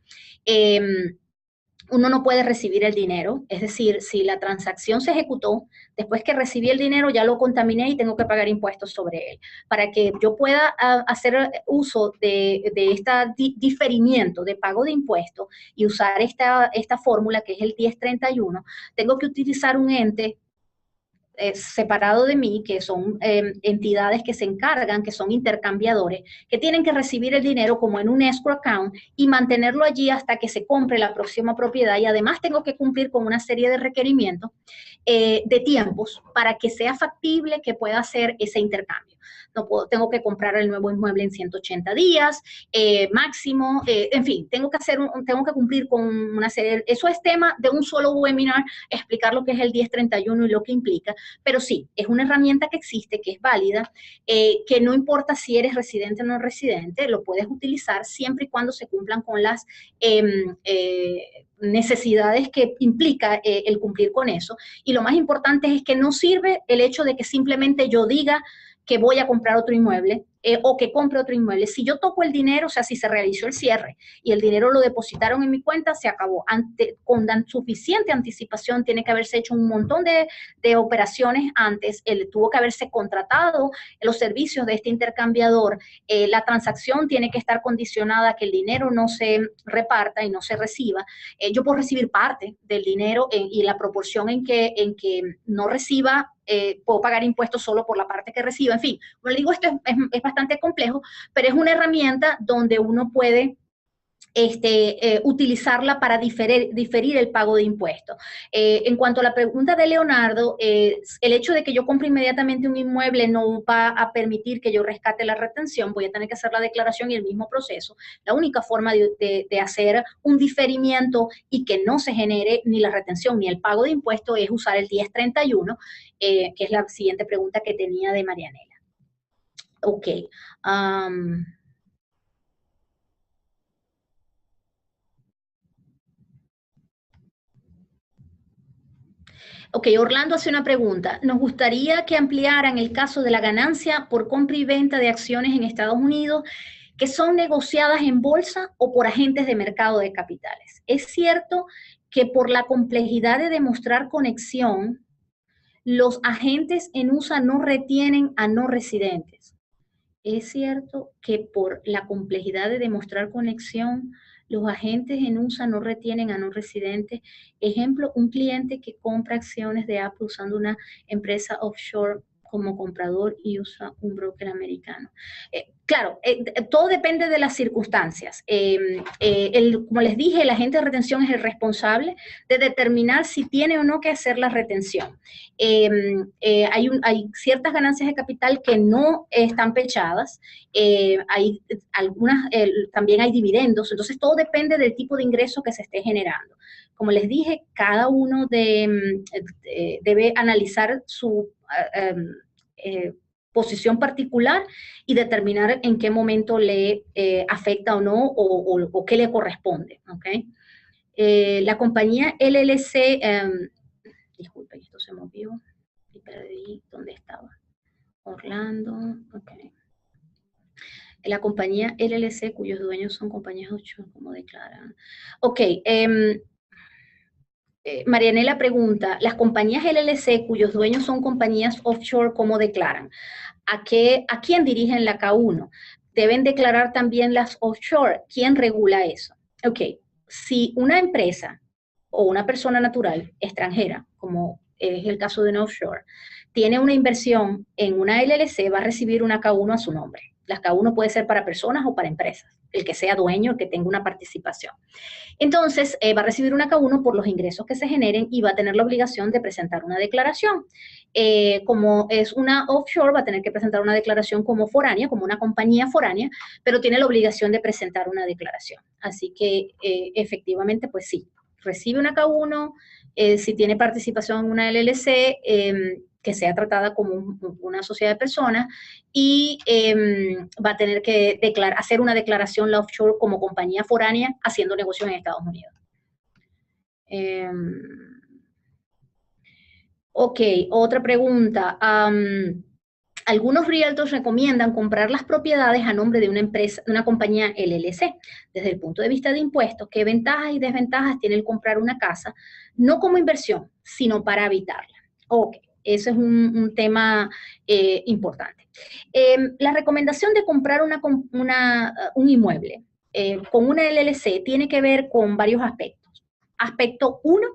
uno no puede recibir el dinero, es decir, si la transacción se ejecutó, después que recibí el dinero ya lo contaminé y tengo que pagar impuestos sobre él. Para que yo pueda hacer uso de este diferimiento de pago de impuestos y usar esta fórmula que es el 1031, tengo que utilizar un ente separado de mí, que son entidades que se encargan, que son intercambiadores, que tienen que recibir el dinero como en un escrow account y mantenerlo allí hasta que se compre la próxima propiedad, y además tengo que cumplir con una serie de requerimientos de tiempos para que sea factible que pueda hacer ese intercambio. No puedo, tengo que comprar el nuevo inmueble en 180 días máximo, en fin, tengo que cumplir con una serie, eso es tema de un solo webinar, explicar lo que es el 1031 y lo que implica, pero sí, es una herramienta que existe, que es válida, que no importa si eres residente o no residente, lo puedes utilizar siempre y cuando se cumplan con las necesidades que implica el cumplir con eso. Y lo más importante es que no sirve el hecho de que simplemente yo diga que voy a comprar otro inmueble o que compre otro inmueble. Si yo toco el dinero, o sea, si se realizó el cierre y el dinero lo depositaron en mi cuenta, se acabó. Con suficiente anticipación tiene que haberse hecho un montón de operaciones antes, tuvo que haberse contratado los servicios de este intercambiador, la transacción tiene que estar condicionada a que el dinero no se reparta y no se reciba. Yo puedo recibir parte del dinero y la proporción en que no reciba, puedo pagar impuestos solo por la parte que reciba. En fin, como le digo, esto es bastante complejo, pero es una herramienta donde uno puede utilizarla para diferir el pago de impuestos. En cuanto a la pregunta de Leonardo, el hecho de que yo compre inmediatamente un inmueble no va a permitir que yo rescate la retención, voy a tener que hacer la declaración y el mismo proceso. La única forma de hacer un diferimiento y que no se genere ni la retención ni el pago de impuestos es usar el 1031, que es la siguiente pregunta que tenía de Marianela. Ok. Ok, Orlando hace una pregunta. Nos gustaría que ampliaran el caso de la ganancia por compra y venta de acciones en Estados Unidos que son negociadas en bolsa o por agentes de mercado de capitales. Es cierto que por la complejidad de demostrar conexión, los agentes en USA no retienen a no residentes. Es cierto que por la complejidad de demostrar conexión, los agentes en USA no retienen a no residentes. Ejemplo, un cliente que compra acciones de Apple usando una empresa offshore como comprador y usa un broker americano. Claro, todo depende de las circunstancias. Como les dije, el agente de retención es el responsable de determinar si tiene o no que hacer la retención. Hay ciertas ganancias de capital que no están pechadas, hay algunas, también hay dividendos, entonces todo depende del tipo de ingreso que se esté generando. Como les dije, cada uno debe analizar su posición particular y determinar en qué momento le afecta o no o qué le corresponde. ¿Okay? La compañía LLC, disculpen, esto se movió y perdí dónde estaba. Orlando, ok. La compañía LLC, cuyos dueños son compañías offshore, ¿cómo declaran? Ok, Marianela pregunta, las compañías LLC cuyos dueños son compañías offshore, ¿cómo declaran? ¿A quién dirigen la K1? Deben declarar también las offshore. ¿Quién regula eso? Ok, si una empresa o una persona natural extranjera, como es el caso de una offshore, tiene una inversión en una LLC, va a recibir una K1 a su nombre. Las K1 puede ser para personas o para empresas, el que sea dueño, el que tenga una participación. Entonces, va a recibir una K1 por los ingresos que se generen y va a tener la obligación de presentar una declaración. Como es una offshore, va a tener que presentar una declaración como foránea, como una compañía foránea, pero tiene la obligación de presentar una declaración. Así que, efectivamente, pues sí, recibe una K1, si tiene participación en una LLC, que sea tratada como una sociedad de personas y va a tener que hacer una declaración la offshore como compañía foránea haciendo negocios en Estados Unidos. Ok, otra pregunta. Algunos realtors recomiendan comprar las propiedades a nombre de una empresa, de una compañía LLC. Desde el punto de vista de impuestos, ¿qué ventajas y desventajas tiene el comprar una casa? No como inversión, sino para habitarla. Ok. Ese es un tema importante. La recomendación de comprar un inmueble con una LLC tiene que ver con varios aspectos. Aspecto 1,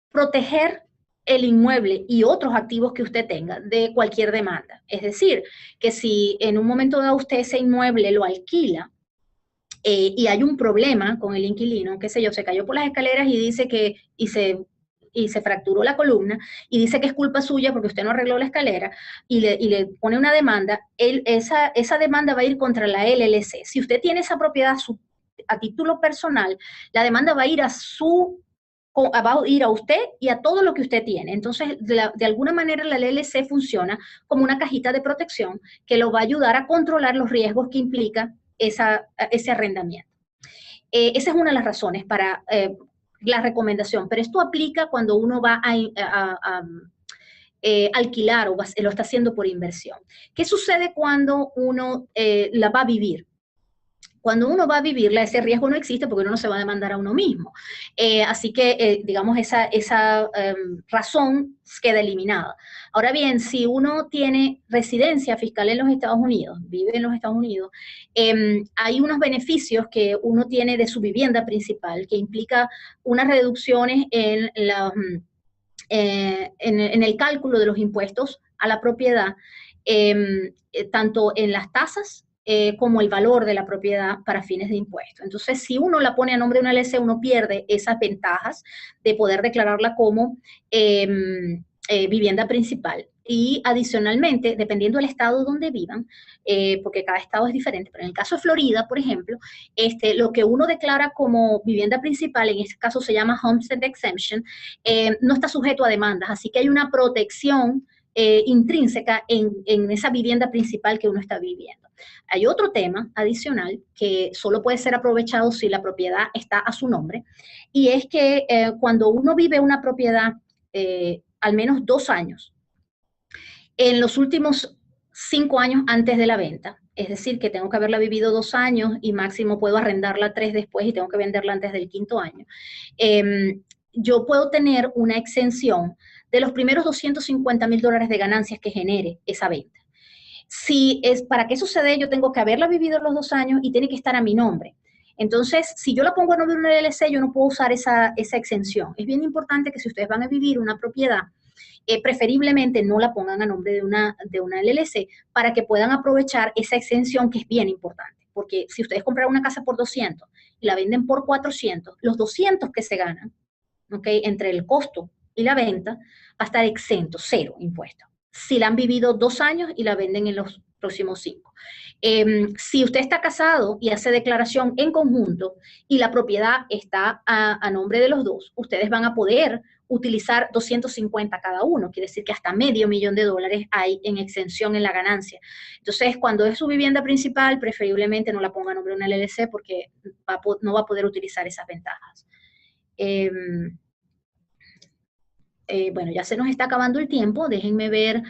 proteger el inmueble y otros activos que usted tenga de cualquier demanda. Es decir, que si en un momento dado usted ese inmueble lo alquila, y hay un problema con el inquilino, qué sé yo, se cayó por las escaleras y dice que, y se y se fracturó la columna y dice que es culpa suya porque usted no arregló la escalera y le pone una demanda, esa demanda va a ir contra la LLC. Si usted tiene esa propiedad a título personal, la demanda va a ir va a ir a usted y a todo lo que usted tiene. Entonces, de alguna manera la LLC funciona como una cajita de protección que lo va a ayudar a controlar los riesgos que implica ese arrendamiento. Esa es una de las razones para la recomendación, pero esto aplica cuando uno va a alquilar o lo está haciendo por inversión. ¿Qué sucede cuando uno la va a vivir? Cuando uno va a vivirla, ese riesgo no existe porque uno no se va a demandar a uno mismo. Así que, digamos, esa razón queda eliminada. Ahora bien, si uno tiene residencia fiscal en los Estados Unidos, vive en los Estados Unidos, hay unos beneficios que uno tiene de su vivienda principal que implica unas reducciones en el cálculo de los impuestos a la propiedad, tanto en las tasas como el valor de la propiedad para fines de impuestos. Entonces, si uno la pone a nombre de una LLC, uno pierde esas ventajas de poder declararla como vivienda principal. Y adicionalmente, dependiendo del estado donde vivan, porque cada estado es diferente, pero en el caso de Florida, por ejemplo, lo que uno declara como vivienda principal, en este caso se llama Homestead Exemption, no está sujeto a demandas, así que hay una protección intrínseca en esa vivienda principal que uno está viviendo. Hay otro tema adicional que solo puede ser aprovechado si la propiedad está a su nombre, y es que cuando uno vive una propiedad al menos 2 años, en los últimos 5 años antes de la venta, es decir, que tengo que haberla vivido 2 años y máximo puedo arrendarla 3 después y tengo que venderla antes del 5.º año, yo puedo tener una exención de los primeros $250,000 de ganancias que genere esa venta. Para que eso se dé, yo tengo que haberla vivido los 2 años y tiene que estar a mi nombre. Entonces, si yo la pongo a nombre de una LLC, yo no puedo usar esa exención. Es bien importante que si ustedes van a vivir una propiedad, preferiblemente no la pongan a nombre de una LLC para que puedan aprovechar esa exención que es bien importante. Porque si ustedes compran una casa por 200 y la venden por 400, los 200 que se ganan, ¿okay?, entre el costo y la venta, va a estar exento, 0 impuestos. Si la han vivido 2 años y la venden en los próximos 5. Si usted está casado y hace declaración en conjunto y la propiedad está a nombre de los dos, ustedes van a poder utilizar 250 cada uno, quiere decir que hasta $500,000 hay en exención en la ganancia. Entonces, cuando es su vivienda principal, preferiblemente no la ponga a nombre de una LLC porque no va a poder utilizar esas ventajas. Bueno, ya se nos está acabando el tiempo, déjenme ver.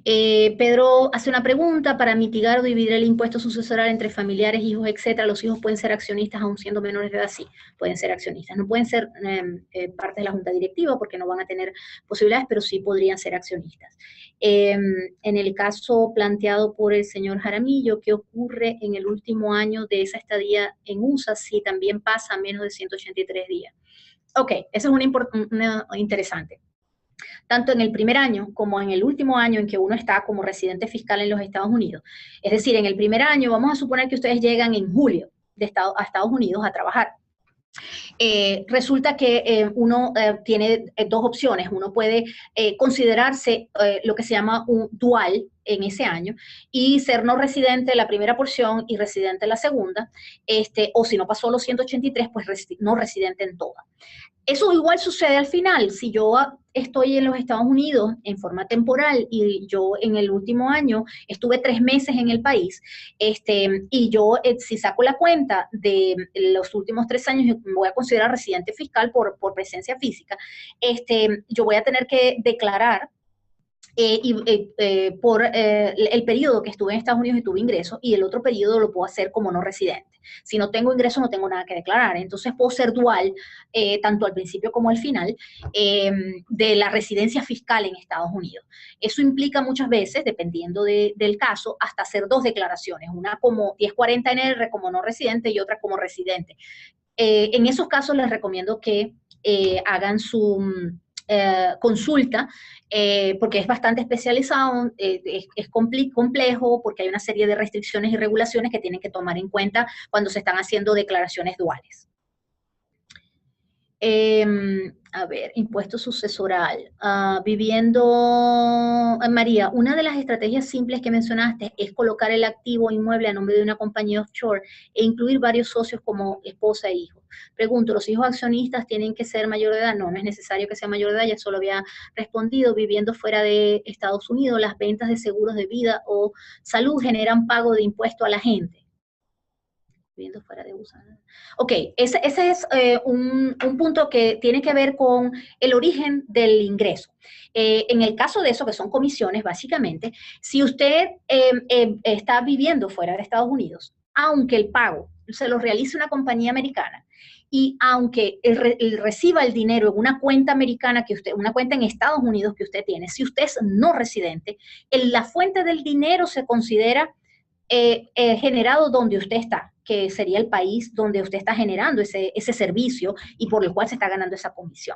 Pedro hace una pregunta: para mitigar o dividir el impuesto sucesoral entre familiares, hijos, etcétera, ¿los hijos pueden ser accionistas aún siendo menores de edad? Sí, pueden ser accionistas. No pueden ser parte de la junta directiva porque no van a tener posibilidades, pero sí podrían ser accionistas. En el caso planteado por el señor Jaramillo, ¿qué ocurre en el último año de esa estadía en USA si también pasa menos de 183 días? Ok, eso es una interesante. Tanto en el primer año como en el último año en que uno está como residente fiscal en los Estados Unidos. Es decir, en el primer año, vamos a suponer que ustedes llegan en julio a Estados Unidos a trabajar. Resulta que uno tiene 2 opciones. Uno puede considerarse lo que se llama un dual en ese año y ser no residente la primera porción y residente la segunda, o si no pasó los 183, pues no residente en toda. Eso igual sucede al final. Si yo estoy en los Estados Unidos en forma temporal y yo en el último año estuve 3 meses en el país, y yo si saco la cuenta de los últimos 3 años, me voy a considerar residente fiscal por presencia física, yo voy a tener que declarar por el periodo que estuve en Estados Unidos y tuve ingresos, y el otro periodo lo puedo hacer como no residente. Si no tengo ingresos, no tengo nada que declarar. Entonces puedo ser dual, tanto al principio como al final, de la residencia fiscal en Estados Unidos. Eso implica muchas veces, dependiendo del caso, hasta hacer 2 declaraciones, una como 1040NR como no residente y otra como residente. En esos casos les recomiendo que hagan consulta, porque es bastante especializado, es complejo, porque hay una serie de restricciones y regulaciones que tienen que tomar en cuenta cuando se están haciendo declaraciones duales. A ver, impuesto sucesoral. María, una de las estrategias simples que mencionaste es colocar el activo inmueble a nombre de una compañía offshore e incluir varios socios como esposa e hijo. Pregunto, ¿los hijos accionistas tienen que ser mayor de edad? No, no es necesario que sea mayor de edad, ya solo había respondido, viviendo fuera de Estados Unidos, las ventas de seguros de vida o salud generan pago de impuesto a la gente. Viviendo fuera de USA. Ok, ese es un punto que tiene que ver con el origen del ingreso. En el caso de eso, que son comisiones, básicamente, si usted está viviendo fuera de Estados Unidos, aunque el pago se lo realice una compañía americana, y aunque él reciba el dinero en una cuenta americana que usted, una cuenta en Estados Unidos que usted tiene, si usted es no residente, la fuente del dinero se considera generado donde usted está, que sería el país donde usted está generando ese servicio y por el cual se está ganando esa comisión.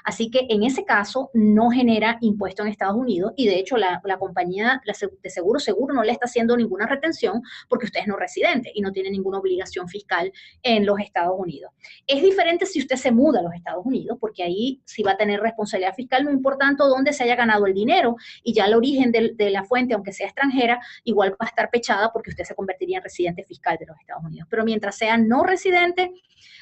Así que en ese caso no genera impuesto en Estados Unidos y de hecho la compañía de seguro no le está haciendo ninguna retención porque usted es no residente y no tiene ninguna obligación fiscal en los Estados Unidos. Es diferente si usted se muda a los Estados Unidos porque ahí sí va a tener responsabilidad fiscal, no importando dónde se haya ganado el dinero y ya el origen de la fuente, aunque sea extranjera, igual va a estar pechada porque usted se convertiría en residente fiscal de los Estados Unidos. Pero mientras sea no residente,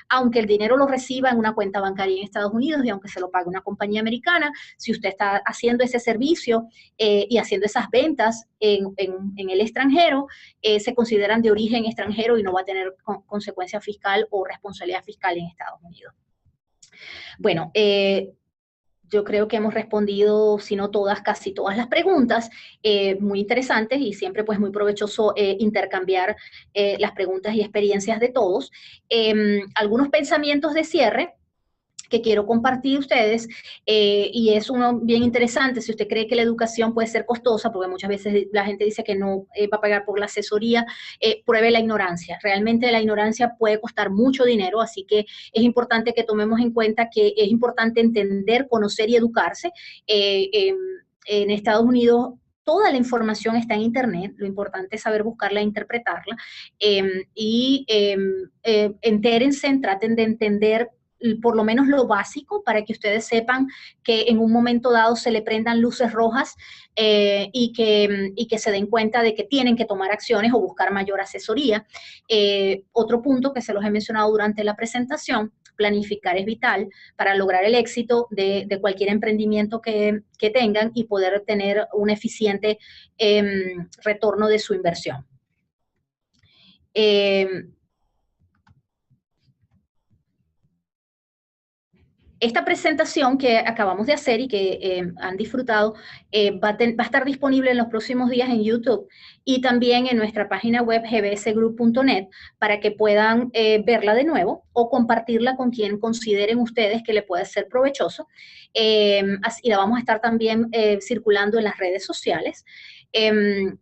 aunque el dinero lo reciba en una cuenta bancaria en Estados Unidos y aunque se lo pague una compañía americana, si usted está haciendo ese servicio y haciendo esas ventas en el extranjero, se consideran de origen extranjero y no va a tener consecuencia fiscal o responsabilidad fiscal en Estados Unidos. Bueno, yo creo que hemos respondido, si no todas, casi todas las preguntas, muy interesantes y siempre pues muy provechoso intercambiar las preguntas y experiencias de todos. Algunos pensamientos de cierre que quiero compartir ustedes, y es uno bien interesante. Si usted cree que la educación puede ser costosa, porque muchas veces la gente dice que no va a pagar por la asesoría, pruebe la ignorancia. Realmente la ignorancia puede costar mucho dinero, así que es importante que tomemos en cuenta que es importante entender, conocer y educarse. En Estados Unidos toda la información está en Internet, lo importante es saber buscarla e interpretarla, entérense, traten de entender por lo menos lo básico para que ustedes sepan que en un momento dado se le prendan luces rojas y que se den cuenta de que tienen que tomar acciones o buscar mayor asesoría. Otro punto que se los he mencionado durante la presentación, planificar es vital para lograr el éxito de cualquier emprendimiento que tengan y poder tener un eficiente retorno de su inversión. Esta presentación que acabamos de hacer y que han disfrutado va a estar disponible en los próximos días en YouTube y también en nuestra página web gbsgroup.net para que puedan verla de nuevo o compartirla con quien consideren ustedes que le pueda ser provechoso. Y la vamos a estar también circulando en las redes sociales.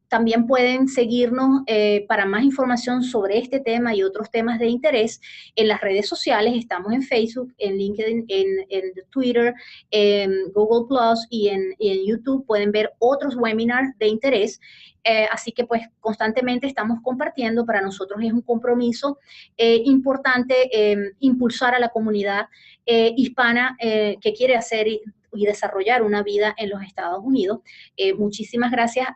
También pueden seguirnos para más información sobre este tema y otros temas de interés en las redes sociales. Estamos en Facebook, en LinkedIn, en Twitter, en Google Plus y en YouTube. Pueden ver otros webinars de interés. Así que pues constantemente estamos compartiendo. Para nosotros es un compromiso importante impulsar a la comunidad hispana que quiere hacer y desarrollar una vida en los Estados Unidos. Muchísimas gracias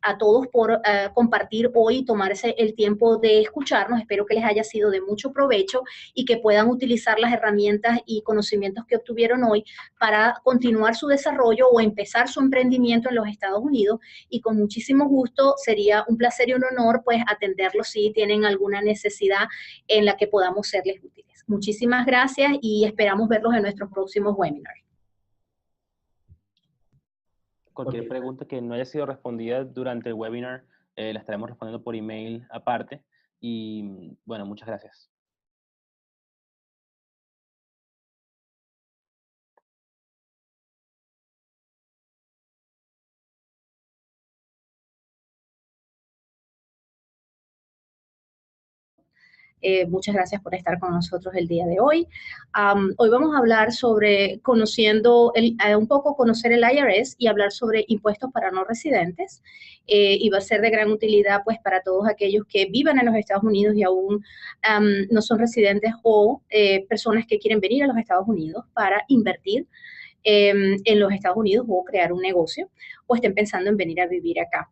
a todos por compartir hoy y tomarse el tiempo de escucharnos. Espero que les haya sido de mucho provecho y que puedan utilizar las herramientas y conocimientos que obtuvieron hoy para continuar su desarrollo o empezar su emprendimiento en los Estados Unidos. Y con muchísimo gusto, sería un placer y un honor pues atenderlos si tienen alguna necesidad en la que podamos serles útiles. Muchísimas gracias y esperamos verlos en nuestros próximos webinars. Cualquier pregunta que no haya sido respondida durante el webinar, la estaremos respondiendo por email aparte. Y bueno, muchas gracias. Muchas gracias por estar con nosotros el día de hoy. Hoy vamos a hablar sobre un poco conocer el IRS y hablar sobre impuestos para no residentes. Y va a ser de gran utilidad pues para todos aquellos que vivan en los Estados Unidos y aún no son residentes o personas que quieren venir a los Estados Unidos para invertir en los Estados Unidos o crear un negocio o estén pensando en venir a vivir acá.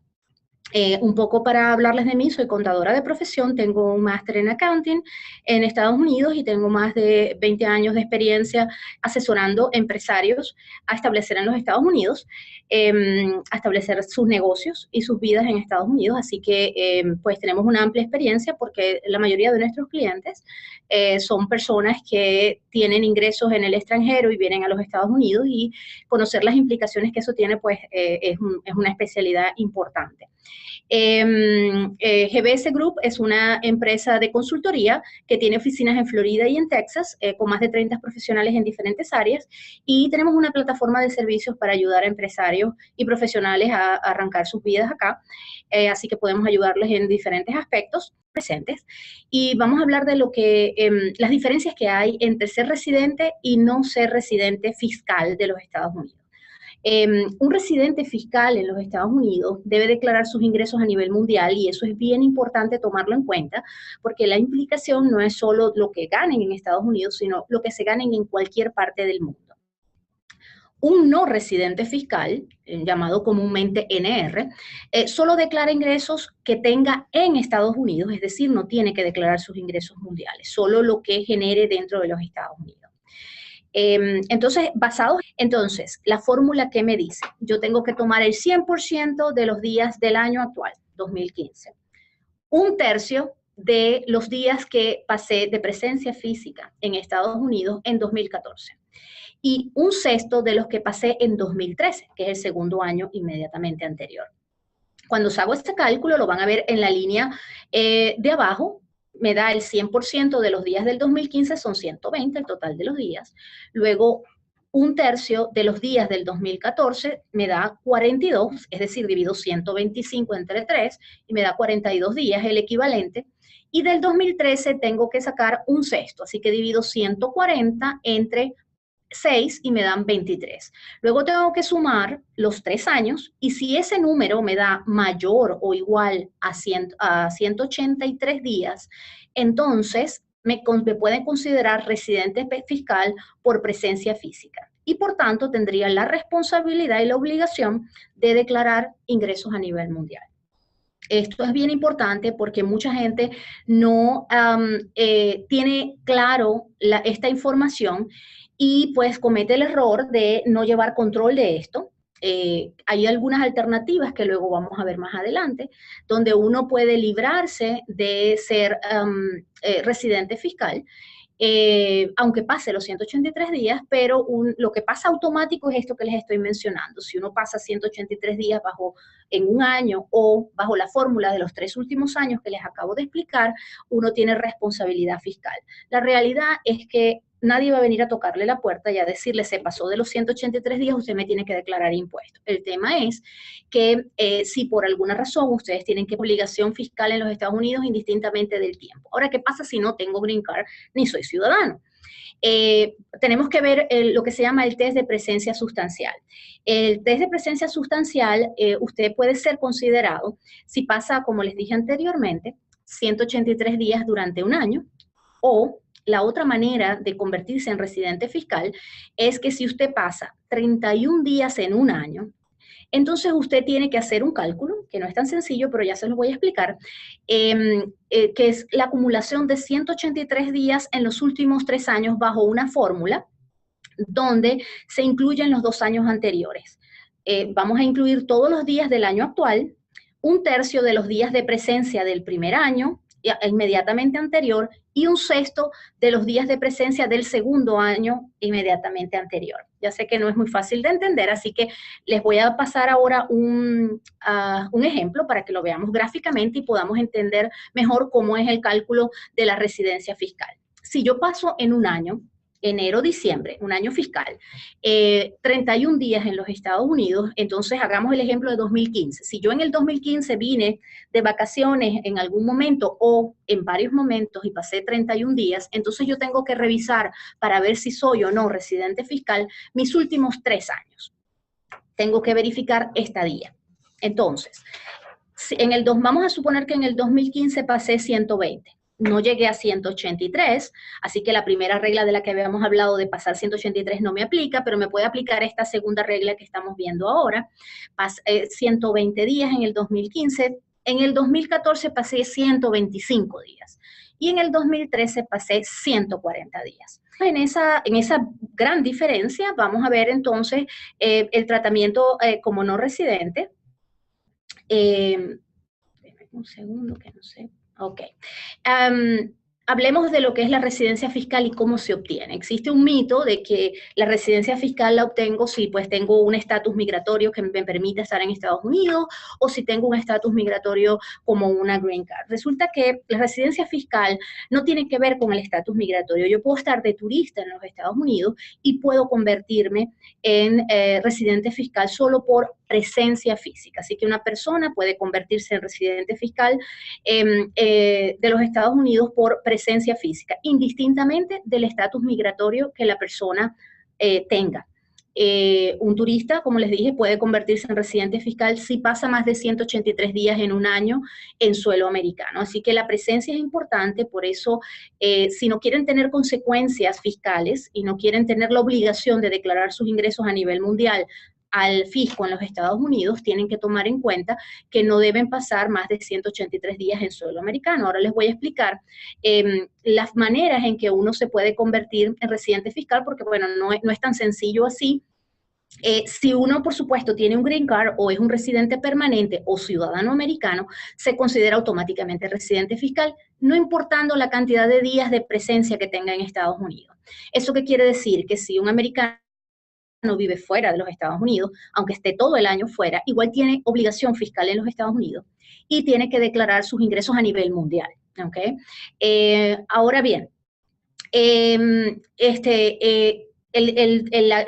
Un poco para hablarles de mí, soy contadora de profesión, tengo un máster en accounting en Estados Unidos y tengo más de 20 años de experiencia asesorando empresarios a establecer en los Estados Unidos, a establecer sus negocios y sus vidas en Estados Unidos. Así que pues tenemos una amplia experiencia porque la mayoría de nuestros clientes son personas que tienen ingresos en el extranjero y vienen a los Estados Unidos, y conocer las implicaciones que eso tiene pues es una especialidad importante. GBS Group es una empresa de consultoría que tiene oficinas en Florida y en Texas, con más de 30 profesionales en diferentes áreas, y tenemos una plataforma de servicios para ayudar a empresarios y profesionales a arrancar sus vidas acá, así que podemos ayudarles en diferentes aspectos presentes. Y vamos a hablar de las diferencias que hay entre ser residente y no ser residente fiscal de los Estados Unidos. Un residente fiscal en los Estados Unidos debe declarar sus ingresos a nivel mundial, y eso es bien importante tomarlo en cuenta, porque la implicación no es solo lo que ganen en Estados Unidos, sino lo que se ganen en cualquier parte del mundo. Un no residente fiscal, llamado comúnmente NR, solo declara ingresos que tenga en Estados Unidos, es decir, no tiene que declarar sus ingresos mundiales, solo lo que genere dentro de los Estados Unidos. Entonces, la fórmula que me dice, yo tengo que tomar el 100% de los días del año actual, 2015, un tercio de los días que pasé de presencia física en Estados Unidos en 2014, y un sexto de los que pasé en 2013, que es el segundo año inmediatamente anterior. Cuando hago este cálculo, lo van a ver en la línea de abajo. Me da el 100% de los días del 2015, son 120 el total de los días. Luego, un tercio de los días del 2014 me da 42, es decir, divido 125 entre 3 y me da 42 días, el equivalente. Y del 2013 tengo que sacar un sexto, así que divido 140 entre 6 y me dan 23. Luego tengo que sumar los 3 años, y si ese número me da mayor o igual a 183 días, entonces me pueden considerar residente fiscal por presencia física, y por tanto tendría la responsabilidad y la obligación de declarar ingresos a nivel mundial. Esto es bien importante porque mucha gente no tiene claro esta información, y pues comete el error de no llevar control de esto. Hay algunas alternativas que luego vamos a ver más adelante, donde uno puede librarse de ser residente fiscal, aunque pase los 183 días, pero lo que pasa automático es esto que les estoy mencionando. Si uno pasa 183 días en un año o bajo la fórmula de los 3 últimos años que les acabo de explicar, uno tiene responsabilidad fiscal. La realidad es que nadie va a venir a tocarle la puerta y a decirle, se pasó de los 183 días, usted me tiene que declarar impuestos. El tema es que si por alguna razón ustedes tienen que obligación fiscal en los Estados Unidos indistintamente del tiempo. Ahora, ¿qué pasa si no tengo green card ni soy ciudadano? Tenemos que ver lo que se llama el test de presencia sustancial. El test de presencia sustancial, usted puede ser considerado si pasa, como les dije anteriormente, 183 días durante un año, o la otra manera de convertirse en residente fiscal es que si usted pasa 31 días en un año, entonces usted tiene que hacer un cálculo, que no es tan sencillo, pero ya se los voy a explicar, que es la acumulación de 183 días en los últimos 3 años bajo una fórmula donde se incluyen los 2 años anteriores. Vamos a incluir todos los días del año actual, un tercio de los días de presencia del primer año inmediatamente anterior, y un sexto de los días de presencia del segundo año inmediatamente anterior. Ya sé que no es muy fácil de entender, así que les voy a pasar ahora un ejemplo para que lo veamos gráficamente y podamos entender mejor cómo es el cálculo de la residencia fiscal. Si yo paso en un año enero, diciembre, un año fiscal, 31 días en los Estados Unidos, entonces hagamos el ejemplo de 2015. Si yo en el 2015 vine de vacaciones en algún momento o en varios momentos y pasé 31 días, entonces yo tengo que revisar para ver si soy o no residente fiscal mis últimos 3 años. Tengo que verificar estadía. Entonces, vamos a suponer que en el 2015 pasé 120. No llegué a 183, así que la primera regla de la que habíamos hablado de pasar 183 no me aplica, pero me puede aplicar esta segunda regla que estamos viendo ahora. 120 días en el 2015, en el 2014 pasé 125 días y en el 2013 pasé 140 días. En esa gran diferencia vamos a ver entonces el tratamiento como no residente. Un segundo, que no sé. Ok. Hablemos de lo que es la residencia fiscal y cómo se obtiene. Existe un mito de que la residencia fiscal la obtengo si pues tengo un estatus migratorio que me permite estar en Estados Unidos o si tengo un estatus migratorio como una green card. Resulta que la residencia fiscal no tiene que ver con el estatus migratorio. Yo puedo estar de turista en los Estados Unidos y puedo convertirme en residente fiscal solo por presencia física. Así que una persona puede convertirse en residente fiscal de los Estados Unidos por presencia física, indistintamente del estatus migratorio que la persona tenga. Un turista, como les dije, puede convertirse en residente fiscal si pasa más de 183 días en un año en suelo americano. Así que la presencia es importante, por eso si no quieren tener consecuencias fiscales y no quieren tener la obligación de declarar sus ingresos a nivel mundial al fisco en los Estados Unidos, tienen que tomar en cuenta que no deben pasar más de 183 días en suelo americano. Ahora les voy a explicar las maneras en que uno se puede convertir en residente fiscal, porque bueno, no es tan sencillo así. Si uno, por supuesto, tiene un green card o es un residente permanente o ciudadano americano, se considera automáticamente residente fiscal, no importando la cantidad de días de presencia que tenga en Estados Unidos. ¿Eso qué quiere decir? Que si un americano no vive fuera de los Estados Unidos, aunque esté todo el año fuera, igual tiene obligación fiscal en los Estados Unidos y tiene que declarar sus ingresos a nivel mundial. ¿Okay? Ahora bien,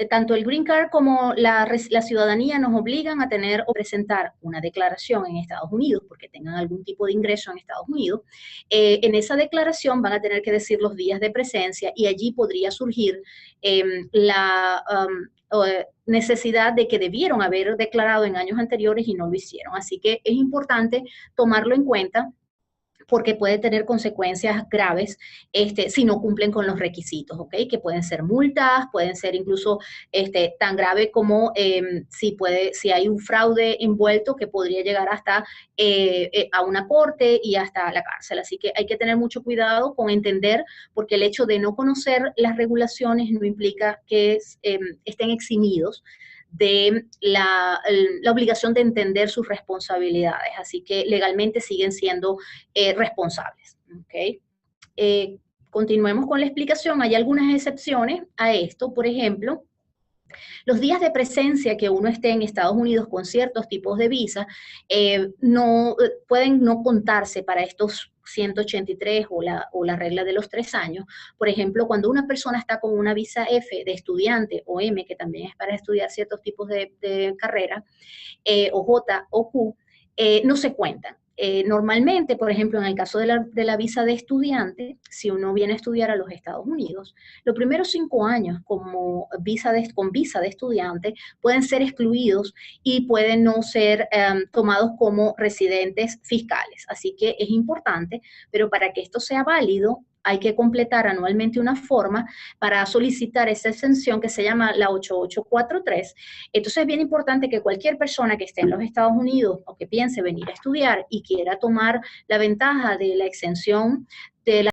tanto el Green Card como la ciudadanía nos obligan a tener o presentar una declaración en Estados Unidos, porque tengan algún tipo de ingreso en Estados Unidos. En esa declaración van a tener que decir los días de presencia y allí podría surgir la necesidad de que debieron haber declarado en años anteriores y no lo hicieron. Así que es importante tomarlo en cuenta porque puede tener consecuencias graves si no cumplen con los requisitos, ¿ok? Que pueden ser multas, pueden ser incluso tan grave como si hay un fraude envuelto que podría llegar hasta a una corte y hasta la cárcel. Así que hay que tener mucho cuidado con entender, porque el hecho de no conocer las regulaciones no implica que estén eximidos de la obligación de entender sus responsabilidades, así que legalmente siguen siendo responsables. ¿Okay? Continuemos con la explicación. Hay algunas excepciones a esto, por ejemplo, los días de presencia que uno esté en Estados Unidos con ciertos tipos de visa pueden no contarse para estos 183 o la regla de los 3 años. Por ejemplo, cuando una persona está con una visa F de estudiante o M, que también es para estudiar ciertos tipos de carrera, o J o Q, no se cuentan. Normalmente, por ejemplo, en el caso de la visa de estudiante, si uno viene a estudiar a los Estados Unidos, los primeros 5 años con visa de estudiante pueden ser excluidos y pueden no ser tomados como residentes fiscales. Así que es importante, pero para que esto sea válido, hay que completar anualmente una forma para solicitar esa exención que se llama la 8843. Entonces es bien importante que cualquier persona que esté en los Estados Unidos o que piense venir a estudiar y quiera tomar la ventaja de la exención de la